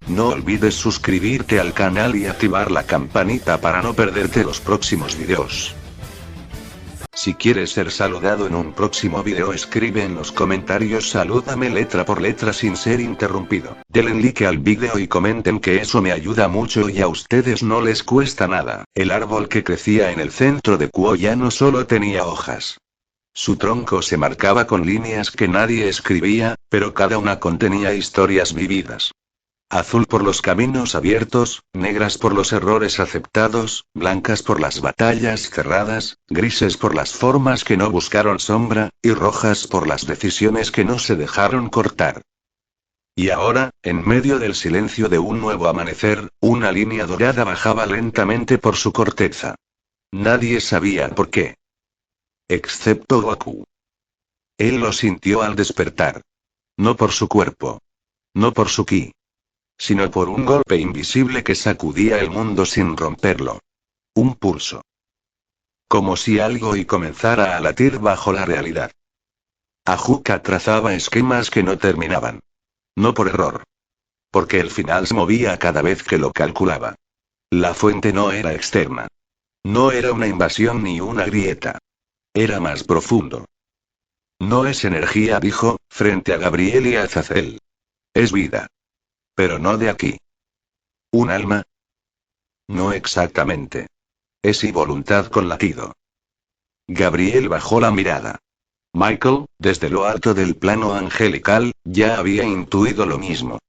No olvides suscribirte al canal y activar la campanita para no perderte los próximos videos. Si quieres ser saludado en un próximo video, escribe en los comentarios salúdame letra por letra sin ser interrumpido. Denle like al video y comenten, que eso me ayuda mucho y a ustedes no les cuesta nada. El árbol que crecía en el centro de Kuo ya no solo tenía hojas. Su tronco se marcaba con líneas que nadie escribía, pero cada una contenía historias vividas. Azul por los caminos abiertos, negras por los errores aceptados, blancas por las batallas cerradas, grises por las formas que no buscaron sombra, y rojas por las decisiones que no se dejaron cortar. Y ahora, en medio del silencio de un nuevo amanecer, una línea dorada bajaba lentamente por su corteza. Nadie sabía por qué. Excepto Goku. Él lo sintió al despertar. No por su cuerpo. No por su ki. Sino por un golpe invisible que sacudía el mundo sin romperlo. Un pulso. Como si algo y comenzara a latir bajo la realidad. Ajuka trazaba esquemas que no terminaban. No por error. Porque el final se movía cada vez que lo calculaba. La fuente no era externa. No era una invasión ni una grieta. Era más profundo. No es energía, dijo, frente a Gabriel y a Azazel. Es vida. Pero no de aquí. ¿Un alma? No exactamente. Es y voluntad con latido. Gabriel bajó la mirada. Michael, desde lo alto del plano angelical, ya había intuido lo mismo.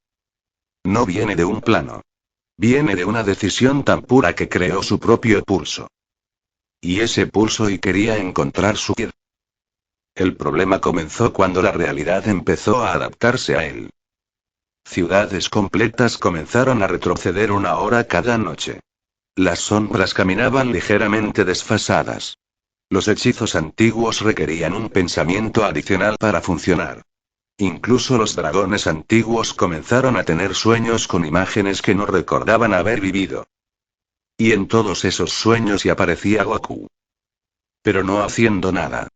No viene de un plano. Viene de una decisión tan pura que creó su propio pulso. Y ese pulso y quería encontrar su ki. El problema comenzó cuando la realidad empezó a adaptarse a él. Ciudades completas comenzaron a retroceder una hora cada noche. Las sombras caminaban ligeramente desfasadas. Los hechizos antiguos requerían un pensamiento adicional para funcionar. Incluso los dragones antiguos comenzaron a tener sueños con imágenes que no recordaban haber vivido. Y en todos esos sueños y aparecía Goku. Pero no haciendo nada.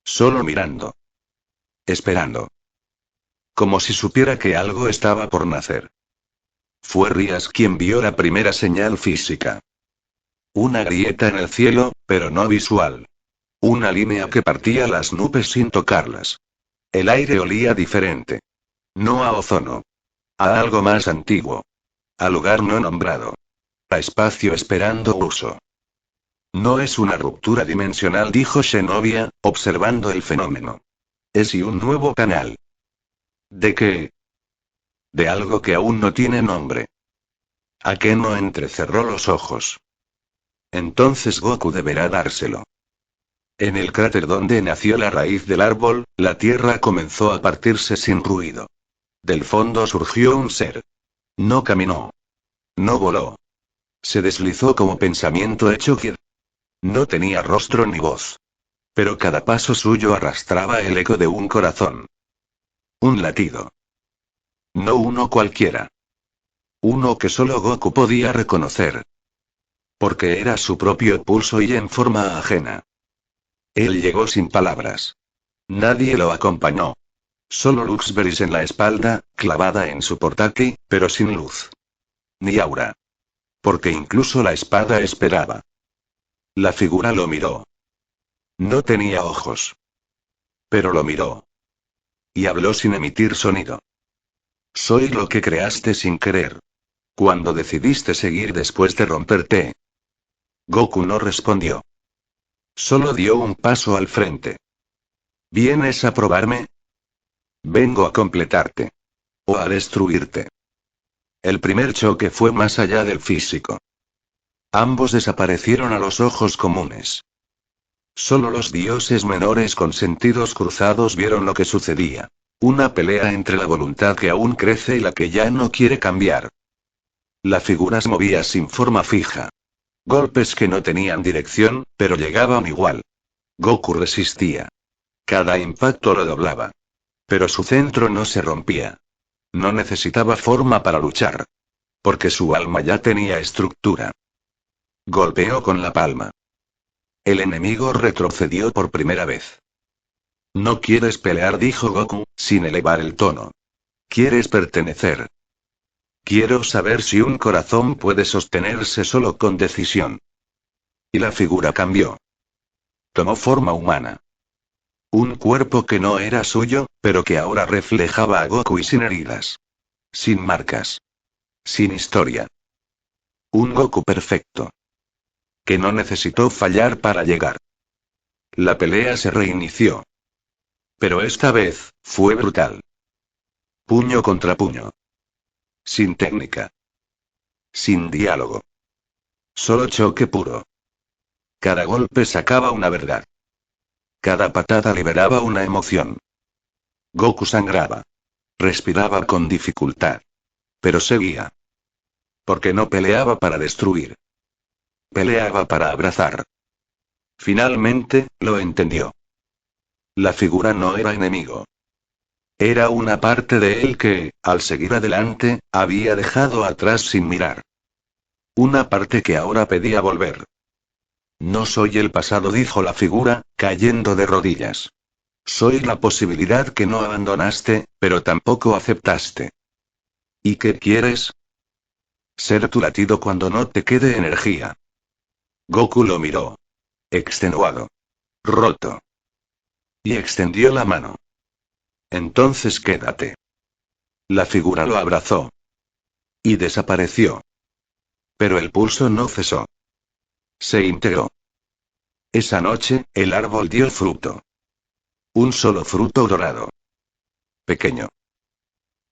Solo mirando. Esperando. Como si supiera que algo estaba por nacer. Fue Rías quien vio la primera señal física. Una grieta en el cielo, pero no visual. Una línea que partía las nubes sin tocarlas. El aire olía diferente. No a ozono. A algo más antiguo. A lugar no nombrado. A espacio esperando uso. No es una ruptura dimensional, dijo Zenobia, observando el fenómeno. Es y un nuevo canal. ¿De qué? De algo que aún no tiene nombre. Akeno entrecerró los ojos. Entonces Goku deberá dárselo. En el cráter donde nació la raíz del árbol, la tierra comenzó a partirse sin ruido. Del fondo surgió un ser. No caminó. No voló. Se deslizó como pensamiento hecho que no tenía rostro ni voz. Pero cada paso suyo arrastraba el eco de un corazón. Un latido. No uno cualquiera. Uno que solo Goku podía reconocer. Porque era su propio pulso y en forma ajena. Él llegó sin palabras. Nadie lo acompañó. Solo Luxberries en la espalda, clavada en su portátil, pero sin luz. Ni aura. Porque incluso la espada esperaba. La figura lo miró. No tenía ojos. Pero lo miró. Y habló sin emitir sonido. Soy lo que creaste sin querer. Cuando decidiste seguir después de romperte. Goku no respondió. Solo dio un paso al frente. ¿Vienes a probarme? Vengo a completarte. O a destruirte. El primer choque fue más allá del físico. Ambos desaparecieron a los ojos comunes. Solo los dioses menores con sentidos cruzados vieron lo que sucedía. Una pelea entre la voluntad que aún crece y la que ya no quiere cambiar. La figura se movía sin forma fija. Golpes que no tenían dirección, pero llegaban igual. Goku resistía. Cada impacto lo doblaba. Pero su centro no se rompía. No necesitaba forma para luchar. Porque su alma ya tenía estructura. Golpeó con la palma. El enemigo retrocedió por primera vez. No quieres pelear, dijo Goku, sin elevar el tono. Quieres pertenecer. Quiero saber si un corazón puede sostenerse solo con decisión. Y la figura cambió. Tomó forma humana. Un cuerpo que no era suyo, pero que ahora reflejaba a Goku y sin heridas. Sin marcas. Sin historia. Un Goku perfecto. Que no necesitó fallar para llegar. La pelea se reinició. Pero esta vez, fue brutal. Puño contra puño. Sin técnica. Sin diálogo. Solo choque puro. Cada golpe sacaba una verdad. Cada patada liberaba una emoción. Goku sangraba. Respiraba con dificultad. Pero seguía. Porque no peleaba para destruir. Peleaba para abrazar. Finalmente, lo entendió. La figura no era enemigo. Era una parte de él que, al seguir adelante, había dejado atrás sin mirar. Una parte que ahora pedía volver. No soy el pasado, dijo la figura, cayendo de rodillas. Soy la posibilidad que no abandonaste, pero tampoco aceptaste. ¿Y qué quieres? Ser tu latido cuando no te quede energía. Goku lo miró. Extenuado. Roto. Y extendió la mano. Entonces quédate. La figura lo abrazó. Y desapareció. Pero el pulso no cesó. Se integró. Esa noche, el árbol dio fruto. Un solo fruto dorado. Pequeño.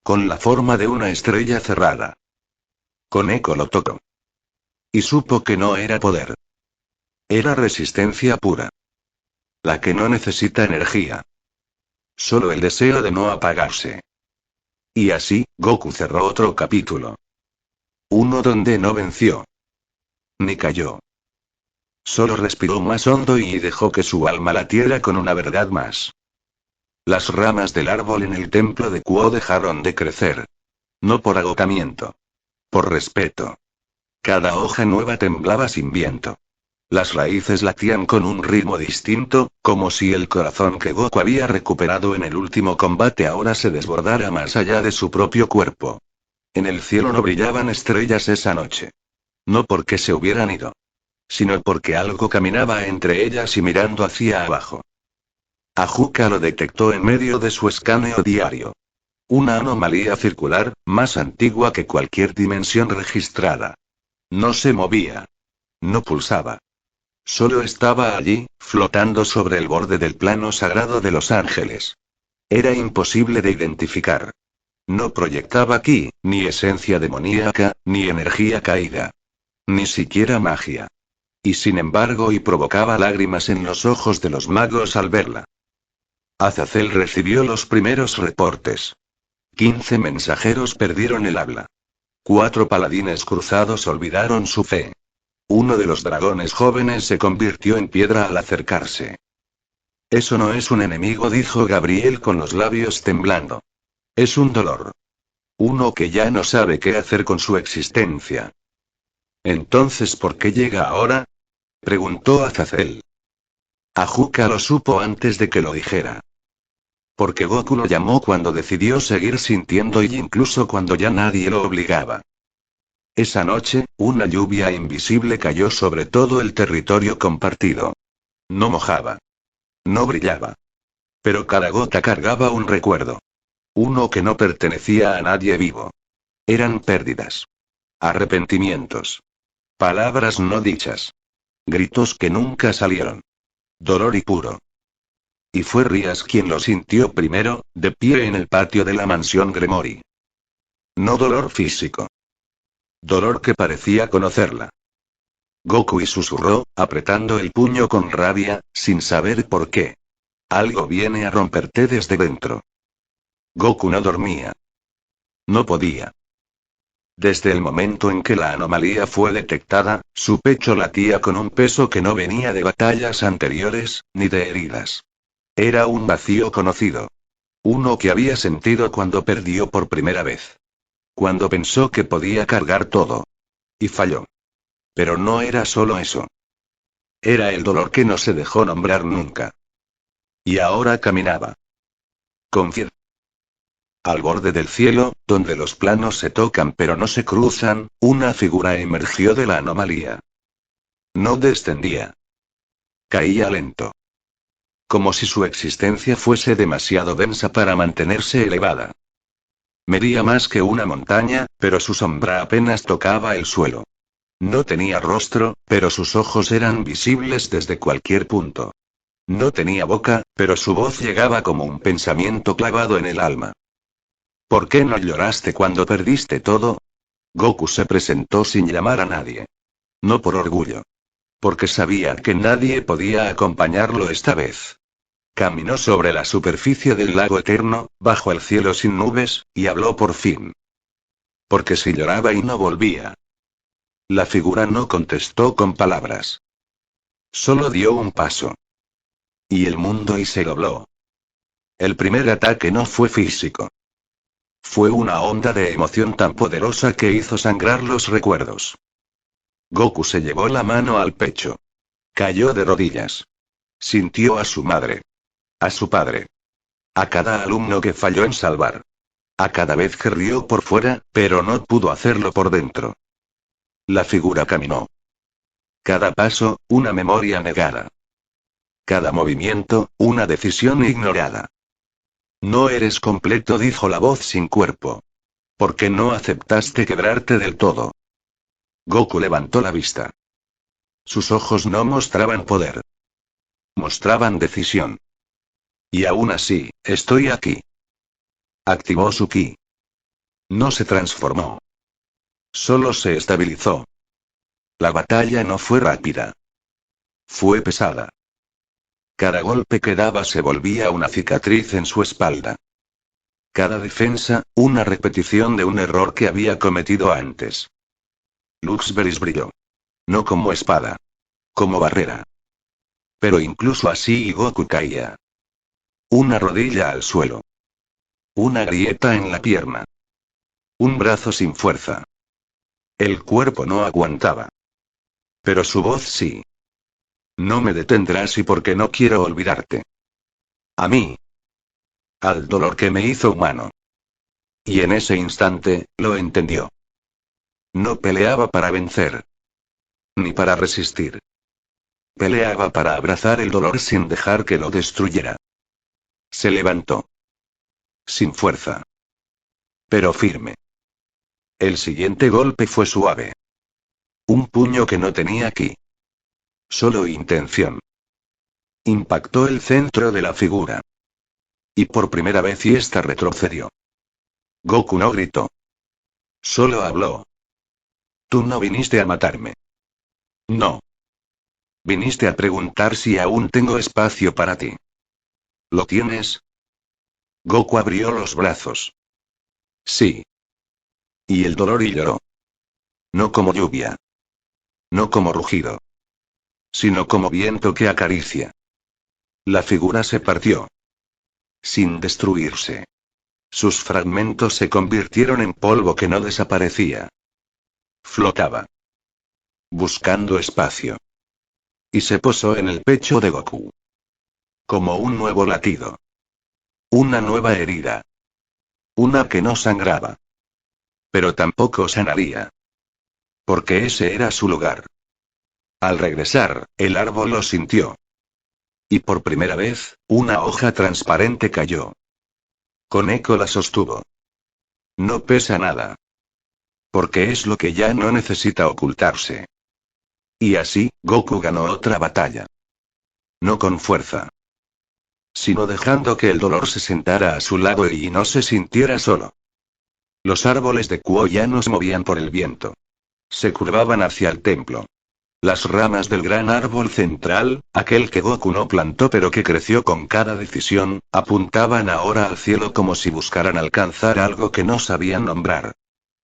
Con la forma de una estrella cerrada. Koneko lo tocó. Y supo que no era poder. Era resistencia pura. La que no necesita energía. Solo el deseo de no apagarse. Y así, Goku cerró otro capítulo. Uno donde no venció. Ni cayó. Solo respiró más hondo y dejó que su alma latiera con una verdad más. Las ramas del árbol en el templo de Kuo dejaron de crecer. No por agotamiento. Por respeto. Cada hoja nueva temblaba sin viento. Las raíces latían con un ritmo distinto, como si el corazón que Goku había recuperado en el último combate ahora se desbordara más allá de su propio cuerpo. En el cielo no brillaban estrellas esa noche. No porque se hubieran ido. Sino porque algo caminaba entre ellas y mirando hacia abajo. Ajuka lo detectó en medio de su escaneo diario. Una anomalía circular, más antigua que cualquier dimensión registrada. No se movía. No pulsaba. Solo estaba allí, flotando sobre el borde del plano sagrado de los ángeles. Era imposible de identificar. No proyectaba ki, ni esencia demoníaca, ni energía caída. Ni siquiera magia. Y sin embargo, provocaba lágrimas en los ojos de los magos al verla. Azazel recibió los primeros reportes. 15 mensajeros perdieron el habla. 4 paladines cruzados olvidaron su fe. Uno de los dragones jóvenes se convirtió en piedra al acercarse. Eso no es un enemigo, dijo Gabriel con los labios temblando. Es un dolor. Uno que ya no sabe qué hacer con su existencia. Entonces, ¿por qué llega ahora? Preguntó Azazel. Ajuka lo supo antes de que lo dijera. Porque Goku lo llamó cuando decidió seguir sintiendo y incluso cuando ya nadie lo obligaba. Esa noche, una lluvia invisible cayó sobre todo el territorio compartido. No mojaba. No brillaba. Pero cada gota cargaba un recuerdo. Uno que no pertenecía a nadie vivo. Eran pérdidas. Arrepentimientos. Palabras no dichas. Gritos que nunca salieron. Dolor y puro. Y fue Rías quien lo sintió primero, de pie en el patio de la mansión Gremory. No dolor físico. Dolor que parecía conocerla. Goku susurró, apretando el puño con rabia, sin saber por qué. Algo viene a romperte desde dentro. Goku no dormía. No podía. Desde el momento en que la anomalía fue detectada, su pecho latía con un peso que no venía de batallas anteriores, ni de heridas. Era un vacío conocido. Uno que había sentido cuando perdió por primera vez. Cuando pensó que podía cargar todo. Y falló. Pero no era solo eso. Era el dolor que no se dejó nombrar nunca. Y ahora caminaba. Confiad. Al borde del cielo, donde los planos se tocan pero no se cruzan, una figura emergió de la anomalía. No descendía. Caía lento. Como si su existencia fuese demasiado densa para mantenerse elevada. Medía más que una montaña, pero su sombra apenas tocaba el suelo. No tenía rostro, pero sus ojos eran visibles desde cualquier punto. No tenía boca, pero su voz llegaba como un pensamiento clavado en el alma. ¿Por qué no lloraste cuando perdiste todo? Goku se presentó sin llamar a nadie. No por orgullo. Porque sabía que nadie podía acompañarlo esta vez. Caminó sobre la superficie del lago eterno, bajo el cielo sin nubes, y habló por fin. Porque si lloraba y no volvía. La figura no contestó con palabras. Solo dio un paso. Y el mundo y se dobló. El primer ataque no fue físico. Fue una onda de emoción tan poderosa que hizo sangrar los recuerdos. Goku se llevó la mano al pecho. Cayó de rodillas. Sintió a su madre. A su padre. A cada alumno que falló en salvar. A cada vez que rió por fuera, pero no pudo hacerlo por dentro. La figura caminó. Cada paso, una memoria negada. Cada movimiento, una decisión ignorada. No eres completo, dijo la voz sin cuerpo. ¿Por qué no aceptaste quebrarte del todo? Goku levantó la vista. Sus ojos no mostraban poder. Mostraban decisión. Y aún así, estoy aquí. Activó su ki. No se transformó. Solo se estabilizó. La batalla no fue rápida. Fue pesada. Cada golpe que daba se volvía una cicatriz en su espalda. Cada defensa, una repetición de un error que había cometido antes. Luxberis brilló. No como espada. Como barrera. Pero incluso así Goku caía. Una rodilla al suelo. Una grieta en la pierna. Un brazo sin fuerza. El cuerpo no aguantaba. Pero su voz sí. No me detendrás y porque no quiero olvidarte. A mí. Al dolor que me hizo humano. Y en ese instante, lo entendió. No peleaba para vencer. Ni para resistir. Peleaba para abrazar el dolor sin dejar que lo destruyera. Se levantó. Sin fuerza. Pero firme. El siguiente golpe fue suave. Un puño que no tenía ki. Solo intención. Impactó el centro de la figura. Y por primera vez ésta retrocedió. Goku no gritó. Solo habló. Tú no viniste a matarme. No. Viniste a preguntar si aún tengo espacio para ti. ¿Lo tienes? Goku abrió los brazos. Sí. Y el dolor y lloró. No como lluvia. No como rugido. Sino como viento que acaricia. La figura se partió. Sin destruirse. Sus fragmentos se convirtieron en polvo que no desaparecía. Flotaba. Buscando espacio. Y se posó en el pecho de Goku. Como un nuevo latido. Una nueva herida. Una que no sangraba. Pero tampoco sanaría. Porque ese era su lugar. Al regresar, el árbol lo sintió. Y por primera vez, una hoja transparente cayó. Con eco la sostuvo. No pesa nada. Porque es lo que ya no necesita ocultarse. Y así, Goku ganó otra batalla. No con fuerza. Sino dejando que el dolor se sentara a su lado y no se sintiera solo. Los árboles de Kuo ya no se movían por el viento. Se curvaban hacia el templo. Las ramas del gran árbol central, aquel que Goku no plantó pero que creció con cada decisión, apuntaban ahora al cielo como si buscaran alcanzar algo que no sabían nombrar.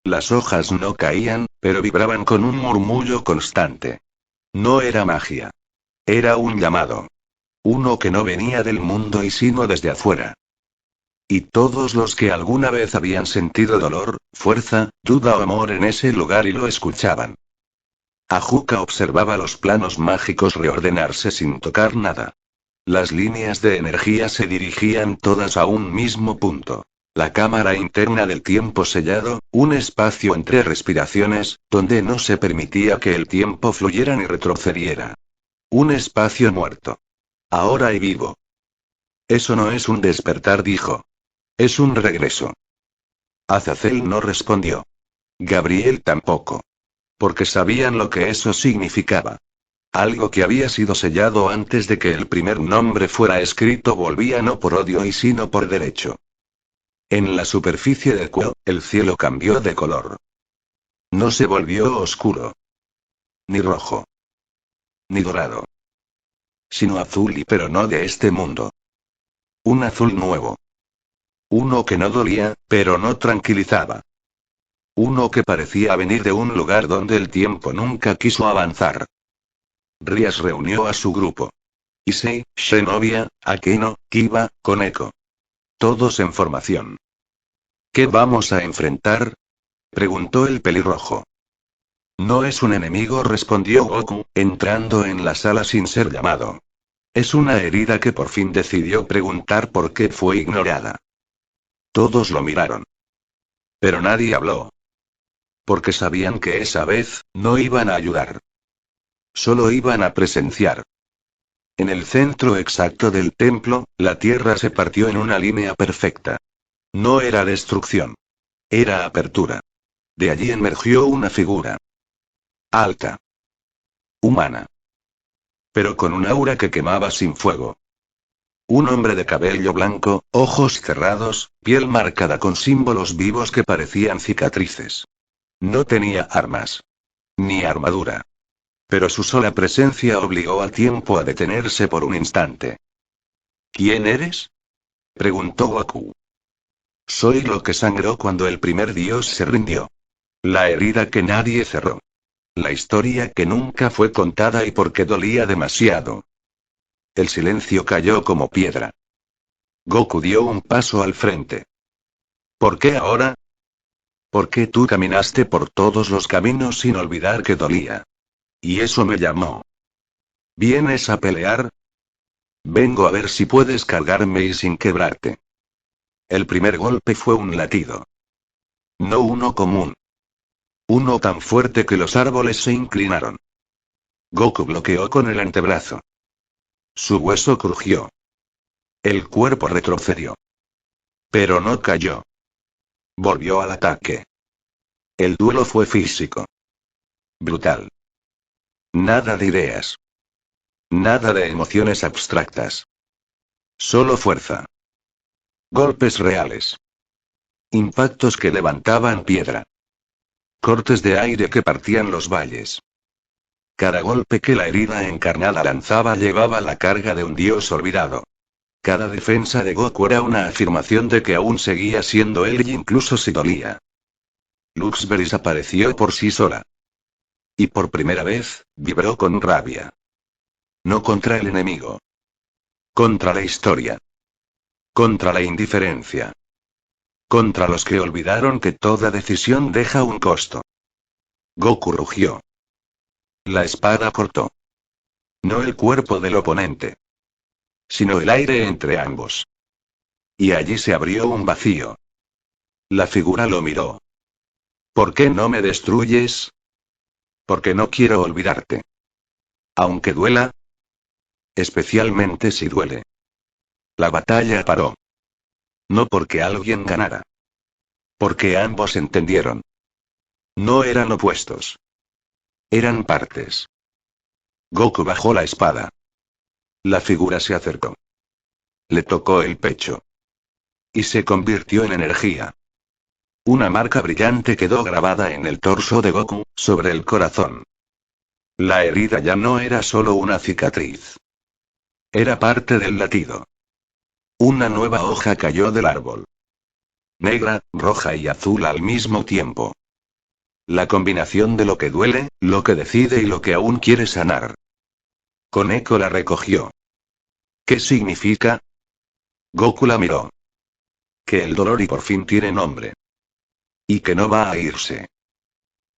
Las hojas no caían, pero vibraban con un murmullo constante. No era magia. Era un llamado. Uno que no venía del mundo y sino desde afuera. Y todos los que alguna vez habían sentido dolor, fuerza, duda o amor en ese lugar y lo escuchaban. Ajuka observaba los planos mágicos reordenarse sin tocar nada. Las líneas de energía se dirigían todas a un mismo punto. La cámara interna del tiempo sellado, un espacio entre respiraciones, donde no se permitía que el tiempo fluyera ni retrocediera. Un espacio muerto. Ahora y vivo. Eso no es un despertar, dijo. Es un regreso. Azazel no respondió. Gabriel tampoco. Porque sabían lo que eso significaba. Algo que había sido sellado antes de que el primer nombre fuera escrito volvía no por odio y sino por derecho. En la superficie de Kuo, el cielo cambió de color. No se volvió oscuro. Ni rojo. Ni dorado. Sino azul pero no de este mundo. Un azul nuevo. Uno que no dolía, pero no tranquilizaba. Uno que parecía venir de un lugar donde el tiempo nunca quiso avanzar. Rías reunió a su grupo. Issei, Shenodia, Akeno, Kiba, Koneko. Todos en formación. ¿Qué vamos a enfrentar? Preguntó el pelirrojo. No es un enemigo, respondió Goku, entrando en la sala sin ser llamado. Es una herida que por fin decidió preguntar por qué fue ignorada. Todos lo miraron. Pero nadie habló. Porque sabían que esa vez, no iban a ayudar. Solo iban a presenciar. En el centro exacto del templo, la tierra se partió en una línea perfecta. No era destrucción. Era apertura. De allí emergió una figura. Alta. Humana. Pero con un aura que quemaba sin fuego. Un hombre de cabello blanco, ojos cerrados, piel marcada con símbolos vivos que parecían cicatrices. No tenía armas. Ni armadura. Pero su sola presencia obligó al tiempo a detenerse por un instante. ¿Quién eres? Preguntó Goku. Soy lo que sangró cuando el primer dios se rindió. La herida que nadie cerró. La historia que nunca fue contada y porque dolía demasiado. El silencio cayó como piedra. Goku dio un paso al frente. ¿Por qué ahora? ¿Por qué tú caminaste por todos los caminos sin olvidar que dolía? Y eso me llamó. ¿Vienes a pelear? Vengo a ver si puedes cargarme y sin quebrarte. El primer golpe fue un latido. No uno común. Uno tan fuerte que los árboles se inclinaron. Goku bloqueó con el antebrazo. Su hueso crujió. El cuerpo retrocedió. Pero no cayó. Volvió al ataque. El duelo fue físico. Brutal. Nada de ideas. Nada de emociones abstractas. Solo fuerza. Golpes reales. Impactos que levantaban piedra. Cortes de aire que partían los valles. Cada golpe que la herida encarnada lanzaba llevaba la carga de un dios olvidado. Cada defensa de Goku era una afirmación de que aún seguía siendo él incluso si dolía. Luxberry apareció por sí sola. Y por primera vez, vibró con rabia. No contra el enemigo. Contra la historia. Contra la indiferencia. Contra los que olvidaron que toda decisión deja un costo. Goku rugió. La espada cortó. No el cuerpo del oponente. Sino el aire entre ambos. Y allí se abrió un vacío. La figura lo miró. ¿Por qué no me destruyes? Porque no quiero olvidarte. Aunque duela. Especialmente si duele. La batalla paró. No porque alguien ganara. Porque ambos entendieron. No eran opuestos. Eran partes. Goku bajó la espada. La figura se acercó. Le tocó el pecho. Y se convirtió en energía. Una marca brillante quedó grabada en el torso de Goku, sobre el corazón. La herida ya no era solo una cicatriz. Era parte del latido. Una nueva hoja cayó del árbol. Negra, roja y azul al mismo tiempo. La combinación de lo que duele, lo que decide y lo que aún quiere sanar. Koneko la recogió. ¿Qué significa? Goku la miró. Que el dolor y por fin tiene nombre. Y que no va a irse.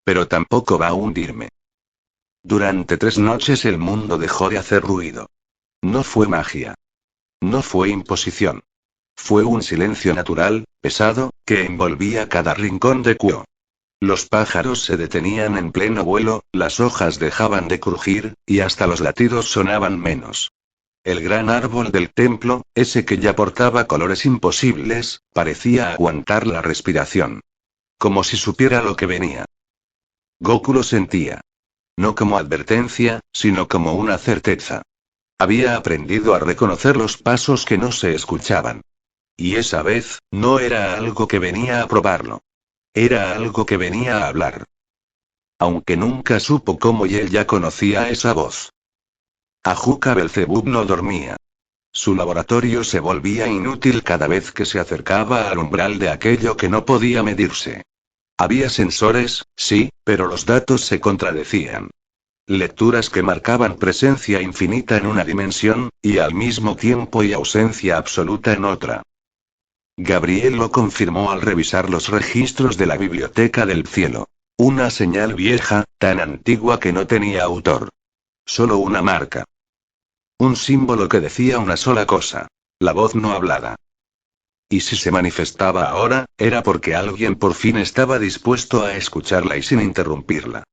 Pero tampoco va a hundirme. Durante 3 noches el mundo dejó de hacer ruido. No fue magia. No fue imposición. Fue un silencio natural, pesado, que envolvía cada rincón de Kuo. Los pájaros se detenían en pleno vuelo, las hojas dejaban de crujir, y hasta los latidos sonaban menos. El gran árbol del templo, ese que ya portaba colores imposibles, parecía aguantar la respiración. Como si supiera lo que venía. Goku lo sentía. No como advertencia, sino como una certeza. Había aprendido a reconocer los pasos que no se escuchaban. Y esa vez, no era algo que venía a probarlo. Era algo que venía a hablar. Aunque nunca supo cómo y él ya conocía esa voz. Ajuka Belzebub no dormía. Su laboratorio se volvía inútil cada vez que se acercaba al umbral de aquello que no podía medirse. Había sensores, sí, pero los datos se contradecían. Lecturas que marcaban presencia infinita en una dimensión, y al mismo tiempo y ausencia absoluta en otra. Gabriel lo confirmó al revisar los registros de la biblioteca del cielo. Una señal vieja, tan antigua que no tenía autor. Solo una marca. Un símbolo que decía una sola cosa. La voz no hablada. Y si se manifestaba ahora, era porque alguien por fin estaba dispuesto a escucharla y sin interrumpirla.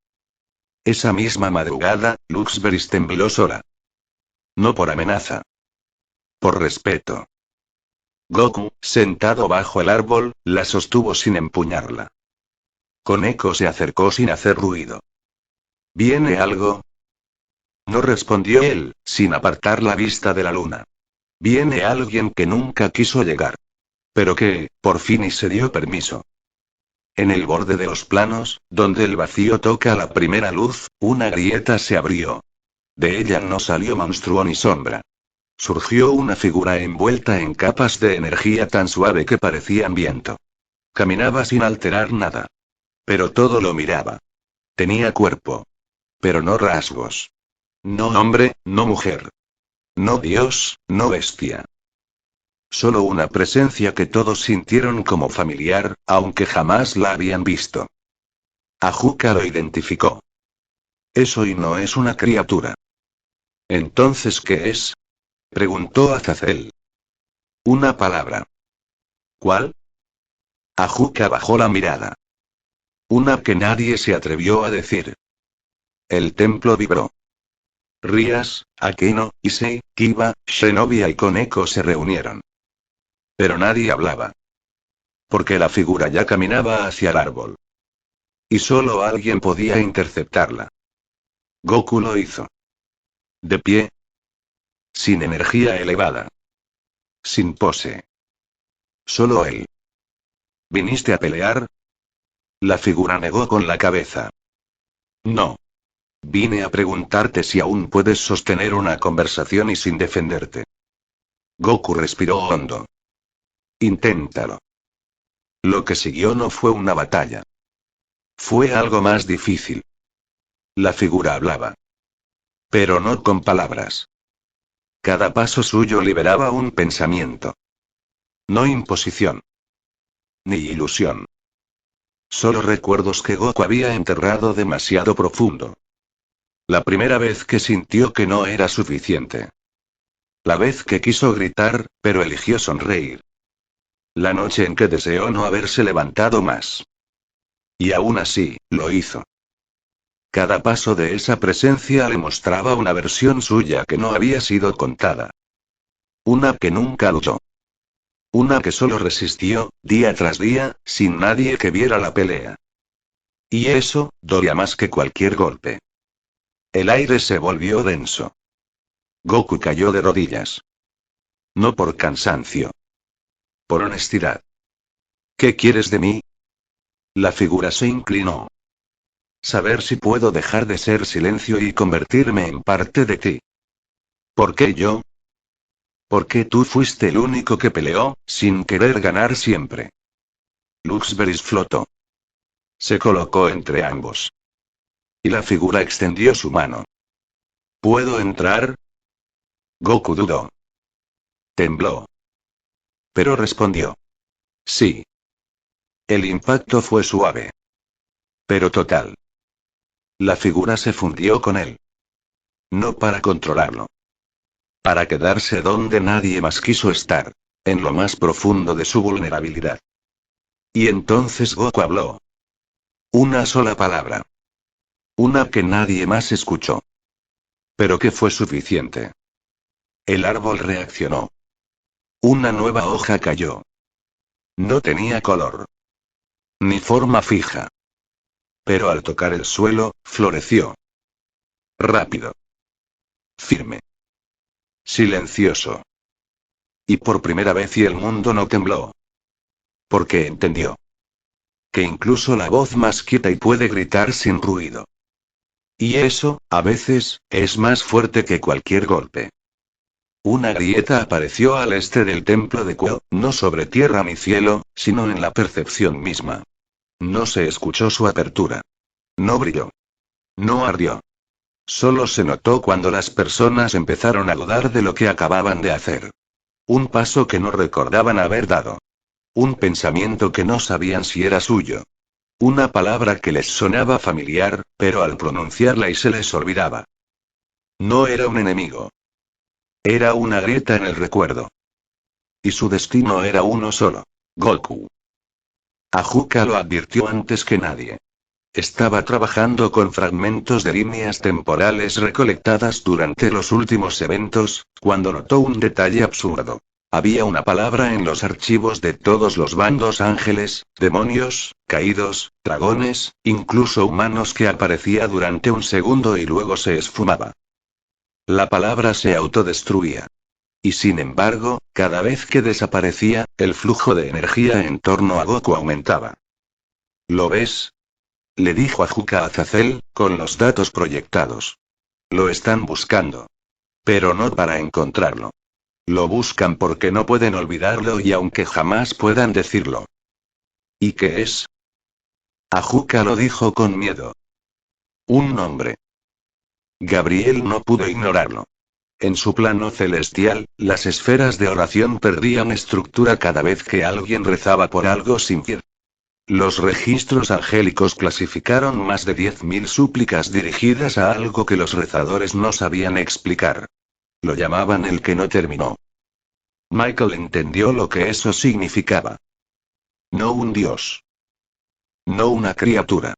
Esa misma madrugada, Luxberis tembló sola. No por amenaza. Por respeto. Goku, sentado bajo el árbol, la sostuvo sin empuñarla. Koneko se acercó sin hacer ruido. ¿Viene algo? No respondió él, sin apartar la vista de la luna. Viene alguien que nunca quiso llegar. Pero que, por fin y se dio permiso. En el borde de los planos, donde el vacío toca la primera luz, una grieta se abrió. De ella no salió monstruo ni sombra. Surgió una figura envuelta en capas de energía tan suave que parecían viento. Caminaba sin alterar nada. Pero todo lo miraba. Tenía cuerpo. Pero no rasgos. No hombre, no mujer. No dios, no bestia. Solo una presencia que todos sintieron como familiar, aunque jamás la habían visto. Ajuka lo identificó. Eso y no es una criatura. ¿Entonces qué es? Preguntó Azazel. Una palabra. ¿Cuál? Ajuka bajó la mirada. Una que nadie se atrevió a decir. El templo vibró. Rías, Akeno, Issei, Kiba, Shinobi y Koneko se reunieron. Pero nadie hablaba. Porque la figura ya caminaba hacia el árbol. Y solo alguien podía interceptarla. Goku lo hizo. De pie. Sin energía elevada. Sin pose. Solo él. ¿Viniste a pelear? La figura negó con la cabeza. No. Vine a preguntarte si aún puedes sostener una conversación y sin defenderte. Goku respiró hondo. Inténtalo. Lo que siguió no fue una batalla. Fue algo más difícil. La figura hablaba. Pero no con palabras. Cada paso suyo liberaba un pensamiento. No imposición. Ni ilusión. Solo recuerdos que Goku había enterrado demasiado profundo. La primera vez que sintió que no era suficiente. La vez que quiso gritar, pero eligió sonreír. La noche en que deseó no haberse levantado más. Y aún así, lo hizo. Cada paso de esa presencia le mostraba una versión suya que no había sido contada. Una que nunca luchó. Una que solo resistió, día tras día, sin nadie que viera la pelea. Y eso, dolía más que cualquier golpe. El aire se volvió denso. Goku cayó de rodillas. No por cansancio. Por honestidad. ¿Qué quieres de mí? La figura se inclinó. Saber si puedo dejar de ser silencio y convertirme en parte de ti. ¿Por qué yo? Porque tú fuiste el único que peleó, sin querer ganar siempre. Luxberis flotó. Se colocó entre ambos. Y la figura extendió su mano. ¿Puedo entrar? Goku dudó. Tembló. Pero respondió. Sí. El impacto fue suave. Pero total. La figura se fundió con él. No para controlarlo. para quedarse donde nadie más quiso estar, en lo más profundo de su vulnerabilidad. Y entonces Goku habló. Una sola palabra. Una que nadie más escuchó. Pero que fue suficiente. El árbol reaccionó. Una nueva hoja cayó. No tenía color. Ni forma fija. Pero al tocar el suelo, floreció. Rápido. Firme. Silencioso. Y por primera vez el mundo no tembló. Porque entendió. Que incluso la voz más quieta y puede gritar sin ruido. Y eso, a veces, es más fuerte que cualquier golpe. Una grieta apareció al este del templo de Kuo, no sobre tierra ni cielo, sino en la percepción misma. No se escuchó su apertura. No brilló. No ardió. Solo se notó cuando las personas empezaron a dudar de lo que acababan de hacer. Un paso que no recordaban haber dado. Un pensamiento que no sabían si era suyo. Una palabra que les sonaba familiar, pero al pronunciarla y se les olvidaba. No era un enemigo. Era una grieta en el recuerdo. Y su destino era uno solo. Goku. Ajuka lo advirtió antes que nadie. Estaba trabajando con fragmentos de líneas temporales recolectadas durante los últimos eventos, cuando notó un detalle absurdo. Había una palabra en los archivos de todos los bandos: ángeles, demonios, caídos, dragones, incluso humanos, que aparecía durante un segundo y luego se esfumaba. La palabra se autodestruía. Y sin embargo, cada vez que desaparecía, el flujo de energía en torno a Goku aumentaba. ¿Lo ves? Le dijo Ajuka a Azazel, con los datos proyectados. Lo están buscando. Pero no para encontrarlo. Lo buscan porque no pueden olvidarlo y aunque jamás puedan decirlo. ¿Y qué es? Ajuka lo dijo con miedo. Un nombre. Gabriel no pudo ignorarlo. En su plano celestial, las esferas de oración perdían estructura cada vez que alguien rezaba por algo sin fin. Los registros angélicos clasificaron más de 10.000 súplicas dirigidas a algo que los rezadores no sabían explicar. Lo llamaban el que no terminó. Michael entendió lo que eso significaba. No un dios. No una criatura.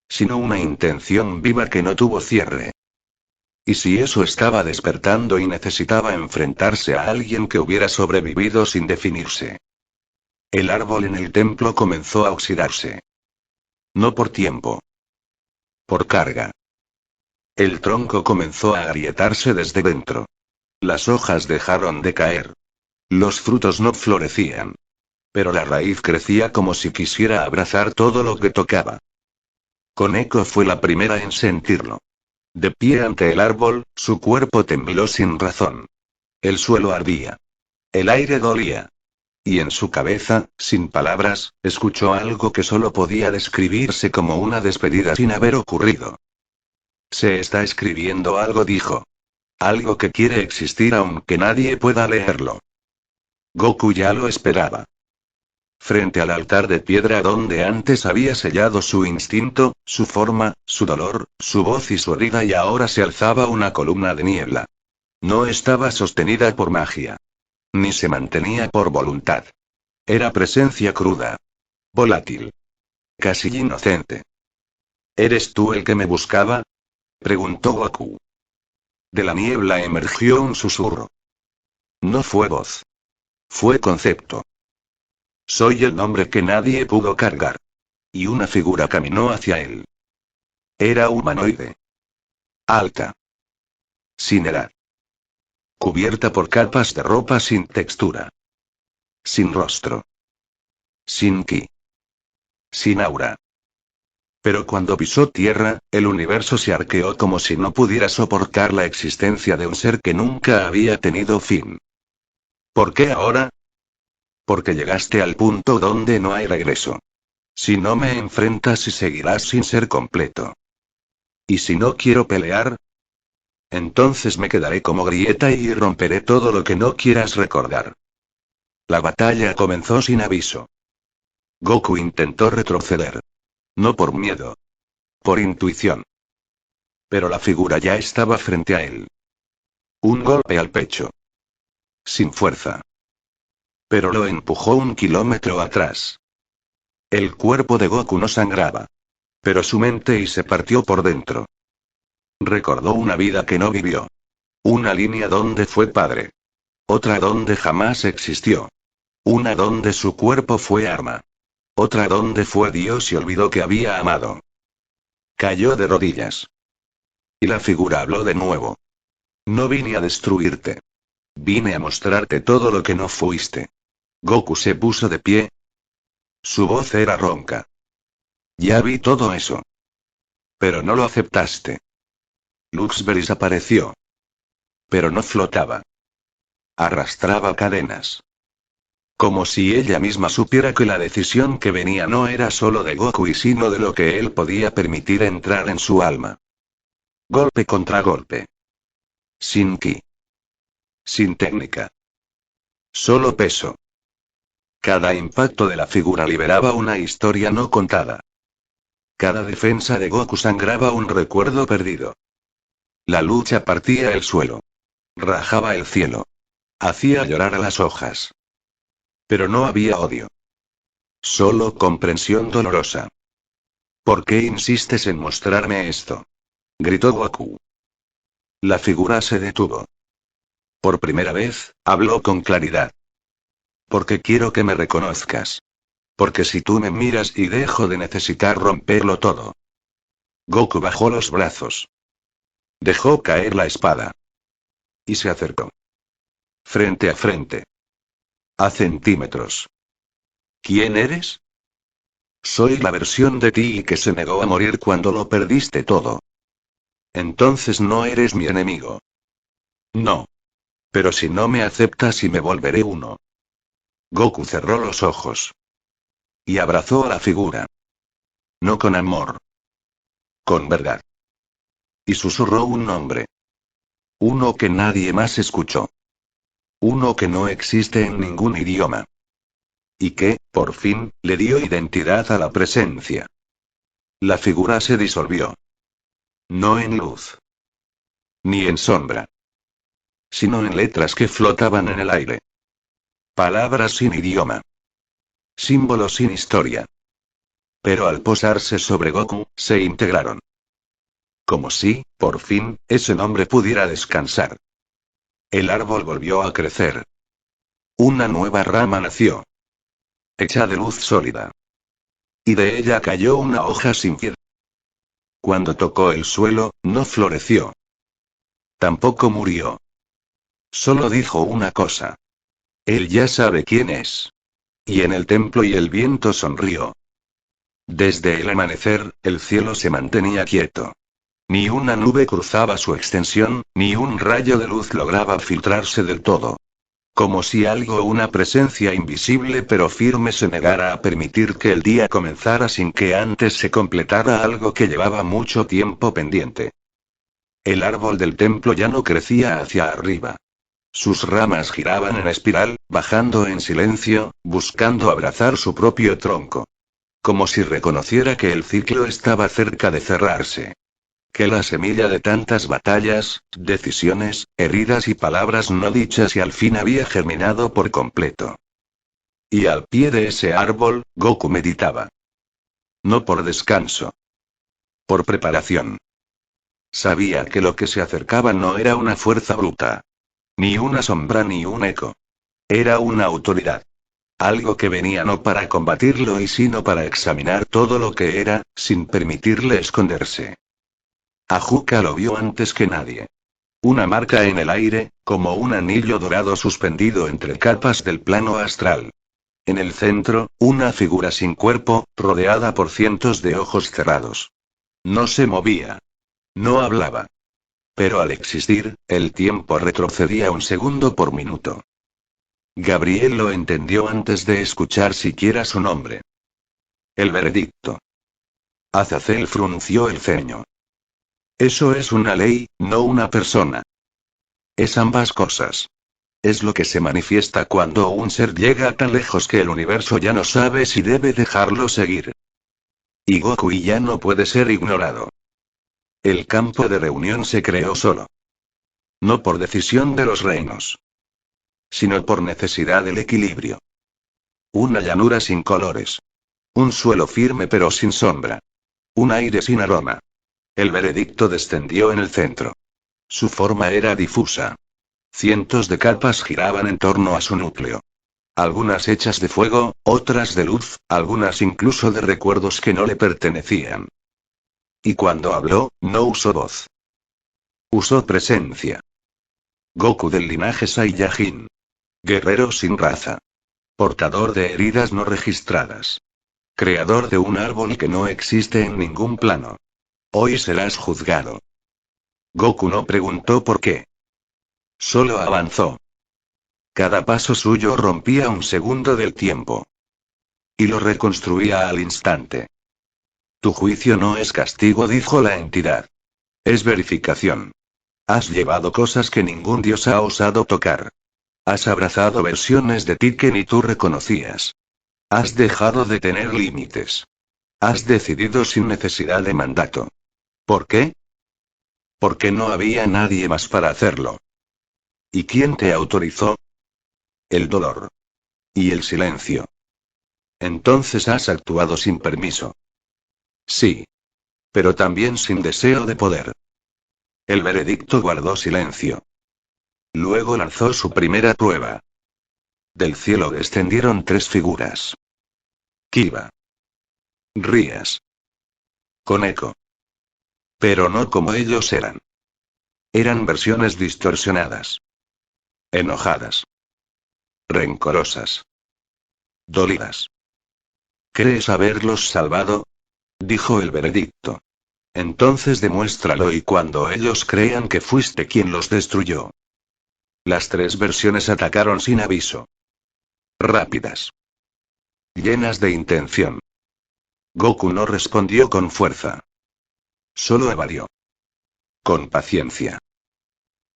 Sino una intención viva que no tuvo cierre. ¿Y si eso estaba despertando y necesitaba enfrentarse a alguien que hubiera sobrevivido sin definirse? El árbol en el templo comenzó a oxidarse. No por tiempo. Por carga. El tronco comenzó a agrietarse desde dentro. Las hojas dejaron de caer. Los frutos no florecían. Pero la raíz crecía como si quisiera abrazar todo lo que tocaba. Koneko fue la primera en sentirlo. De pie ante el árbol, su cuerpo tembló sin razón. El suelo ardía. El aire dolía. Y en su cabeza, sin palabras, escuchó algo que solo podía describirse como una despedida sin haber ocurrido. Se está escribiendo algo, dijo. Algo que quiere existir aunque nadie pueda leerlo. Goku ya lo esperaba. Frente al altar de piedra donde antes había sellado su instinto, su forma, su dolor, su voz y su herida, y ahora se alzaba una columna de niebla. No estaba sostenida por magia. Ni se mantenía por voluntad. Era presencia cruda. Volátil. Casi inocente. ¿Eres tú el que me buscaba? Preguntó Goku. De la niebla emergió un susurro. No fue voz. Fue concepto. Soy el nombre que nadie pudo cargar. Y una figura caminó hacia él. Era humanoide. Alta. Sin edad. Cubierta por capas de ropa sin textura. Sin rostro. Sin ki. Sin aura. Pero cuando pisó tierra, el universo se arqueó como si no pudiera soportar la existencia de un ser que nunca había tenido fin. ¿Por qué ahora? Porque llegaste al punto donde no hay regreso. Si no me enfrentas y seguirás sin ser completo. ¿Y si no quiero pelear? Entonces me quedaré como grieta y romperé todo lo que no quieras recordar. La batalla comenzó sin aviso. Goku intentó retroceder. No por miedo. Por intuición. Pero la figura ya estaba frente a él. Un golpe al pecho. Sin fuerza. Pero lo empujó 1 kilómetro atrás. El cuerpo de Goku no sangraba. Pero su mente y se partió por dentro. Recordó una vida que no vivió. Una línea donde fue padre. Otra donde jamás existió. Una donde su cuerpo fue arma. Otra donde fue Dios y olvidó que había amado. Cayó de rodillas. Y la figura habló de nuevo. No vine a destruirte. Vine a mostrarte todo lo que no fuiste. Goku se puso de pie. Su voz era ronca. Ya vi todo eso. Pero no lo aceptaste. Luxberry apareció. Pero no flotaba. Arrastraba cadenas. Como si ella misma supiera que la decisión que venía no era solo de Goku y sino de lo que él podía permitir entrar en su alma. Golpe contra golpe. Sin ki. Sin técnica. Solo peso. Cada impacto de la figura liberaba una historia no contada. Cada defensa de Goku sangraba un recuerdo perdido. La lucha partía el suelo. Rajaba el cielo. Hacía llorar a las hojas. Pero no había odio. Solo comprensión dolorosa. ¿Por qué insistes en mostrarme esto? Gritó Goku. La figura se detuvo. Por primera vez, habló con claridad. Porque quiero que me reconozcas. Porque si tú me miras y dejo de necesitar romperlo todo. Goku bajó los brazos. Dejó caer la espada. Y se acercó. Frente a frente. A centímetros. ¿Quién eres? Soy la versión de ti que se negó a morir cuando lo perdiste todo. Entonces no eres mi enemigo. No. Pero si no me aceptas y me volveré uno. Goku cerró los ojos. Y abrazó a la figura. No con amor. Con verdad. Y susurró un nombre. Uno que nadie más escuchó. Uno que no existe en ningún idioma. Y que, por fin, le dio identidad a la presencia. La figura se disolvió. No en luz. Ni en sombra. Sino en letras que flotaban en el aire. Palabras sin idioma. Símbolos sin historia. Pero al posarse sobre Goku, se integraron. Como si, por fin, ese nombre pudiera descansar. El árbol volvió a crecer. Una nueva rama nació. Hecha de luz sólida. Y de ella cayó una hoja sin piel. Cuando tocó el suelo, no floreció. Tampoco murió. Solo dijo una cosa. Él ya sabe quién es. Y en el templo y el viento sonrió. Desde el amanecer, el cielo se mantenía quieto. Ni una nube cruzaba su extensión, ni un rayo de luz lograba filtrarse del todo. Como si algo o una presencia invisible pero firme se negara a permitir que el día comenzara sin que antes se completara algo que llevaba mucho tiempo pendiente. El árbol del templo ya no crecía hacia arriba. Sus ramas giraban en espiral, bajando en silencio, buscando abrazar su propio tronco. Como si reconociera que el ciclo estaba cerca de cerrarse. Que la semilla de tantas batallas, decisiones, heridas y palabras no dichas y al fin había germinado por completo. Y al pie de ese árbol, Goku meditaba. No por descanso. Por preparación. Sabía que lo que se acercaba no era una fuerza bruta. Ni una sombra ni un eco. Era una autoridad. Algo que venía no para combatirlo y sino para examinar todo lo que era, sin permitirle esconderse. Ajuka lo vio antes que nadie. Una marca en el aire, como un anillo dorado suspendido entre capas del plano astral. En el centro, una figura sin cuerpo, rodeada por cientos de ojos cerrados. No se movía. No hablaba. Pero al existir, el tiempo retrocedía un segundo por minuto. Gabriel lo entendió antes de escuchar siquiera su nombre. El veredicto. Azazel frunció el ceño. Eso es una ley, no una persona. Es ambas cosas. Es lo que se manifiesta cuando un ser llega tan lejos que el universo ya no sabe si debe dejarlo seguir. Y Goku ya no puede ser ignorado. El campo de reunión se creó solo. No por decisión de los reinos, sino por necesidad del equilibrio. Una llanura sin colores. Un suelo firme pero sin sombra. Un aire sin aroma. El veredicto descendió en el centro. Su forma era difusa. Cientos de capas giraban en torno a su núcleo. Algunas hechas de fuego, otras de luz, algunas incluso de recuerdos que no le pertenecían. Y cuando habló, no usó voz. Usó presencia. Goku del linaje Saiyajin. Guerrero sin raza. Portador de heridas no registradas. Creador de un árbol que no existe en ningún plano. Hoy serás juzgado. Goku no preguntó por qué. Solo avanzó. Cada paso suyo rompía un segundo del tiempo. Y lo reconstruía al instante. Tu juicio no es castigo, dijo la entidad. Es verificación. Has llevado cosas que ningún dios ha osado tocar. Has abrazado versiones de ti que ni tú reconocías. Has dejado de tener límites. Has decidido sin necesidad de mandato. ¿Por qué? Porque no había nadie más para hacerlo. ¿Y quién te autorizó? El dolor. Y el silencio. Entonces has actuado sin permiso. Sí. Pero también sin deseo de poder. El veredicto guardó silencio. Luego lanzó su primera prueba. Del cielo descendieron 3 figuras. Kiba. Rías. Koneko. Pero no como ellos eran. Eran versiones distorsionadas. Enojadas. Rencorosas. Dolidas. ¿Crees haberlos salvado? Dijo el veredicto. Entonces demuéstralo y cuando ellos crean que fuiste quien los destruyó. Las 3 versiones atacaron sin aviso. Rápidas. Llenas de intención. Goku no respondió con fuerza. Solo evadió. Con paciencia.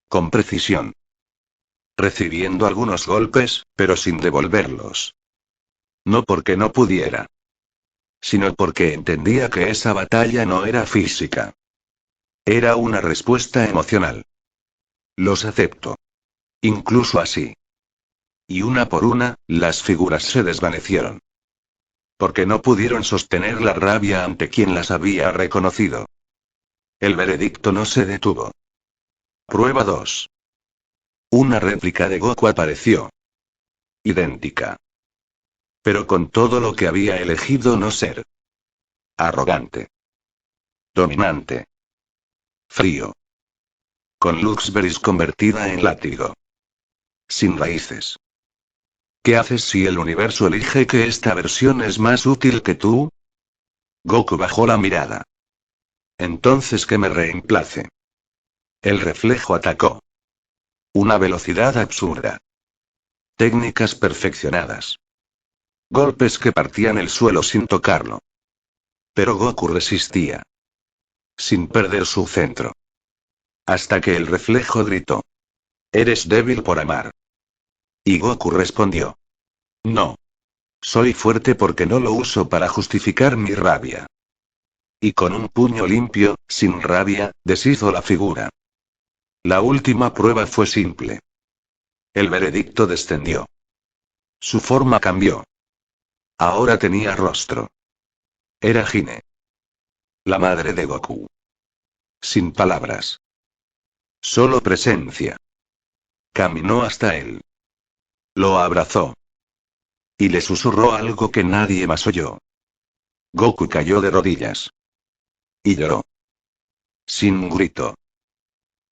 Con precisión. Recibiendo algunos golpes, pero sin devolverlos. No porque no pudiera. Sino porque entendía que esa batalla no era física. Era una respuesta emocional. Los acepto. Incluso así. Y una por una, las figuras se desvanecieron. Porque no pudieron sostener la rabia ante quien las había reconocido. El veredicto no se detuvo. Prueba 2. Una réplica de Goku apareció. Idéntica. Pero con todo lo que había elegido no ser. Arrogante. Dominante. Frío. Con Luxberries convertida en látigo. Sin raíces. ¿Qué haces si el universo elige que esta versión es más útil que tú? Goku bajó la mirada. Entonces que me reemplace. El reflejo atacó. Una velocidad absurda. Técnicas perfeccionadas. Golpes que partían el suelo sin tocarlo. Pero Goku resistía. Sin perder su centro. Hasta que el reflejo gritó. Eres débil por amar. Y Goku respondió. No. Soy fuerte porque no lo uso para justificar mi rabia. Y con un puño limpio, sin rabia, deshizo la figura. La última prueba fue simple. El veredicto descendió. Su forma cambió. Ahora tenía rostro. Era Hine. La madre de Goku. Sin palabras. Solo presencia. Caminó hasta él. Lo abrazó. Y le susurró algo que nadie más oyó. Goku cayó de rodillas. Y lloró. Sin grito.